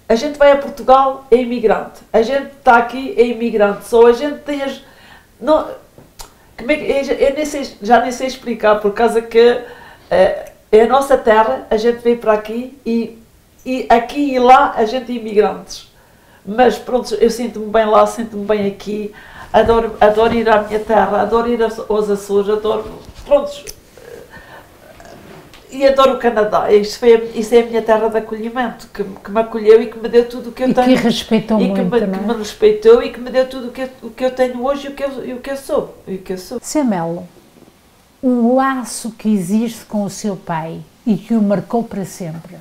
a gente vai a Portugal, é imigrante. A gente está aqui, é imigrante. Só a gente tem as... Não, como é que, eu já nem sei explicar, por causa que é a nossa terra, a gente veio para aqui e aqui e lá a gente é imigrantes. Mas pronto, eu sinto-me bem lá, sinto-me bem aqui. Adoro ir à minha terra, adoro ir aos Açores, adoro... Pronto, e adoro o Canadá. Isso é a minha terra de acolhimento, que me acolheu e que me deu tudo o que eu tenho. E que respeitou muito, que me respeitou e que me deu tudo o que eu tenho hoje e o que eu sou. Sr. Melo, o laço que existe com o seu pai e que o marcou para sempre?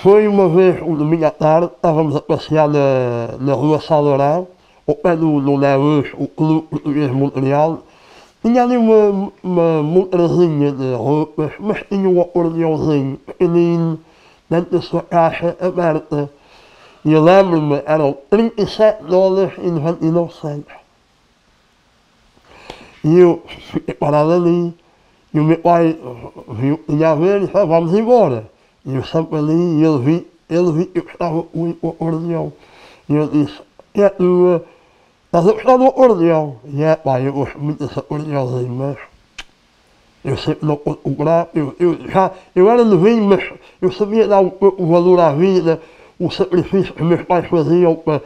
Foi uma vez, um domingo à tarde, estávamos a passear na rua Salorão, ao pé do Neus, o Clube Português Montreal. Tinha ali uma montrazinha de roupas, mas tinha um acordeãozinho pequenino dentro da sua caixa aberta. E eu lembro-me, eram $37,99. E eu fiquei parado ali, e o meu pai viu que tinha a ver e disse: vamos embora. E eu sempre ali, e ele viu que eu estava com o acordeão. E eu disse: é tua? Estás a gostar do acordeão? E pai, eu gosto muito desse acordeãozinho, mas eu sempre não posso comprar. Eu era novinho, mas eu sabia dar o valor à vida, o sacrifício que meus pais faziam para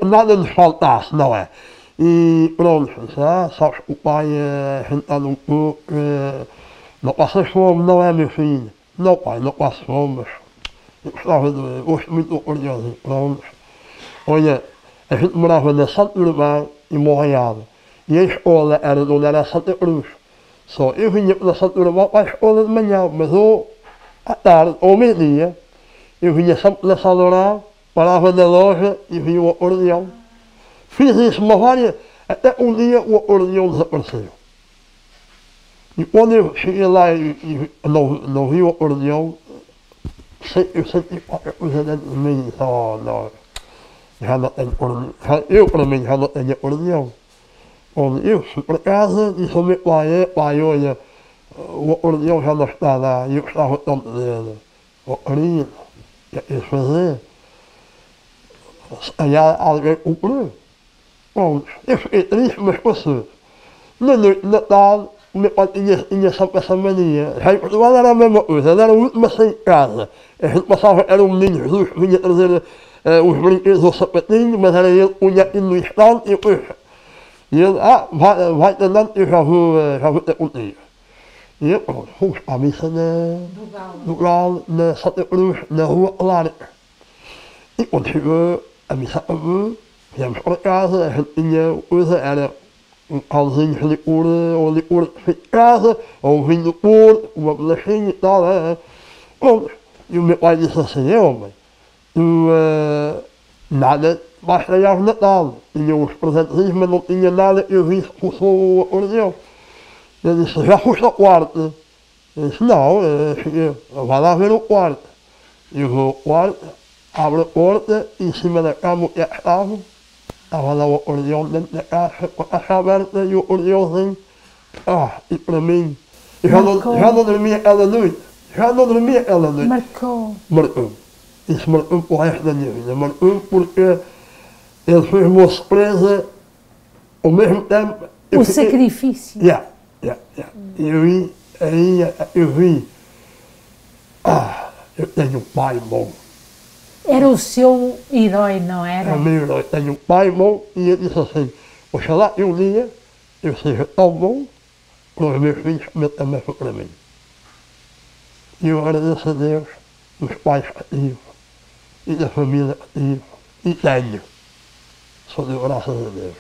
nada nos faltasse, não é? E pronto, sabes que o pai, a gente está num pouco, não passas fome, não é, meu filho? Não, pai, não passo fome, mas eu gosto muito do acordeãozinho, pronto. Olha, a gente morava na Santo Urbano e Montreal, e a escola era onde era Santa Cruz. Só eu vinha para Santo Urbano para a escola de manhã, mas à tarde, ao meio-dia, eu vinha sempre na Salorão, parava na loja e via o acordeão. Fiz isso uma várias, até um dia o acordeão desapareceu. E quando eu cheguei lá e não vi o acordeão, eu senti qualquer coisa dentro de mim e disse: oh, não. Já não tenho acordeão. Eu, para mim, já não tenho acordeão. Quando eu fui para casa, disse ao meu pai, olha, o acordeão já não está lá, e eu gostava tanto dele. Eu queria, o que é que ia fazer? Aí alguém comprou. Bom, eu fiquei triste, mas passou. Na noite de Natal, o meu pai tinha sempre essa mania. Já em Portugal era a mesma coisa, ele era o último a sair de casa. A gente passava, era um menino Jesus, vinha trazer os brinquedos ao sapatinho, mas era ele que punha aqui no instante e depois... E ele, vai-te andando, eu já vou ter contigo. E eu, pronto, fomos para a missa do Galo, na Santa Cruz, na Rua Larga. E quando chegou, a missa acabou, viemos para casa, a gente tinha coisa, era um calzinho de licor, ou licor de casa, ou vinho do Porto, uma bolachinha e tal, Bom, e o meu pai disse assim, mãe, tu nada vais estragar o Natal. Tinha uns presentezinhos, mas não tinha nada, eu vi que puxou o acordeão. Eu disse, já foste ao quarto? Eu disse, não, vai lá ver o quarto. Eu vou ao quarto, abro a porta, em cima da cama que estava lá o acordeão dentro da caixa, com a caixa aberta e o acordeãozinho. E para mim, eu já não dormia aquela noite. Marcou. Marcou. Isso marcou para o resto da minha vida. Marcou porque ele fez uma surpresa ao mesmo tempo. O sacrifício. Eu vi. Eu tenho um pai bom. Era o seu herói, não era? É o meu herói. Tenho um pai bom e ele disse assim, oxalá que um dia eu seja tão bom como os meus filhos também foi para mim. E eu agradeço a Deus, os pais que tive, e da família que tive, e tenho. Só deu graças a Deus.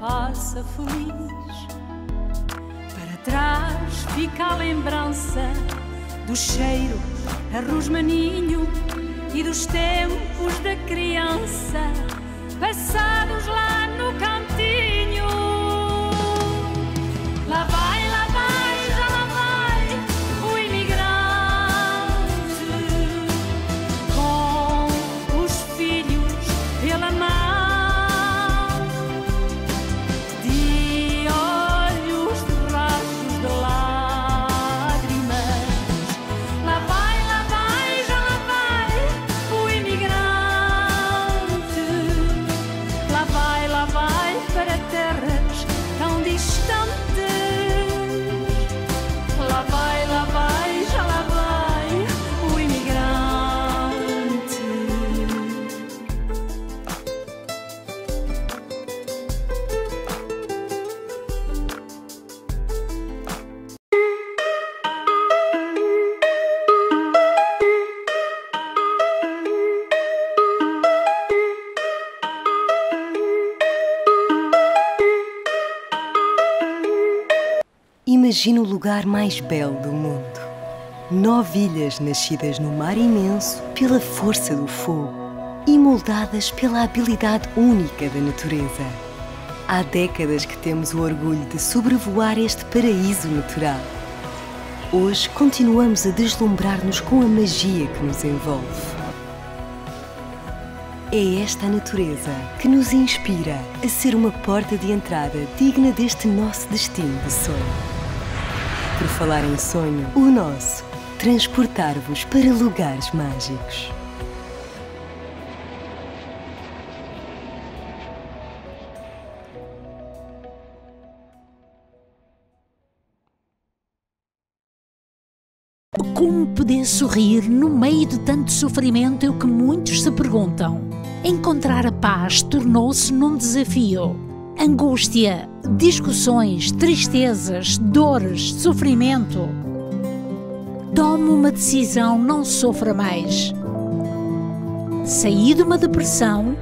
Faça feliz. Para trás fica a lembrança do cheiro a rosmaninho e dos tempos da criança passados lá no cantinho. Lá vai, já lá vai o imigrante com os filhos pela mão. Imagina o lugar mais belo do mundo. 9 ilhas nascidas no mar imenso pela força do fogo e moldadas pela habilidade única da natureza. Há décadas que temos o orgulho de sobrevoar este paraíso natural. Hoje continuamos a deslumbrar-nos com a magia que nos envolve. É esta a natureza que nos inspira a ser uma porta de entrada digna deste nosso destino de sonho. Por falar em sonho, o nosso, transportar-vos para lugares mágicos. Como poder sorrir no meio de tanto sofrimento é o que muitos se perguntam. Encontrar a paz tornou-se num desafio. Angústia, discussões, tristezas, dores, sofrimento. Tome uma decisão, não sofra mais. Saí de uma depressão,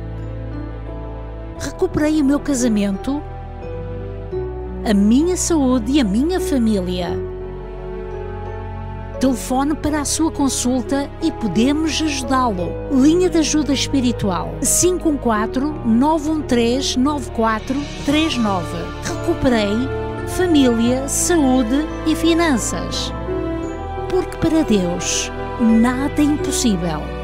recuperei o meu casamento, a minha saúde e a minha família. Telefone para a sua consulta e podemos ajudá-lo. Linha de ajuda espiritual 514-913-9439. Recuperei família, saúde e finanças. Porque para Deus nada é impossível.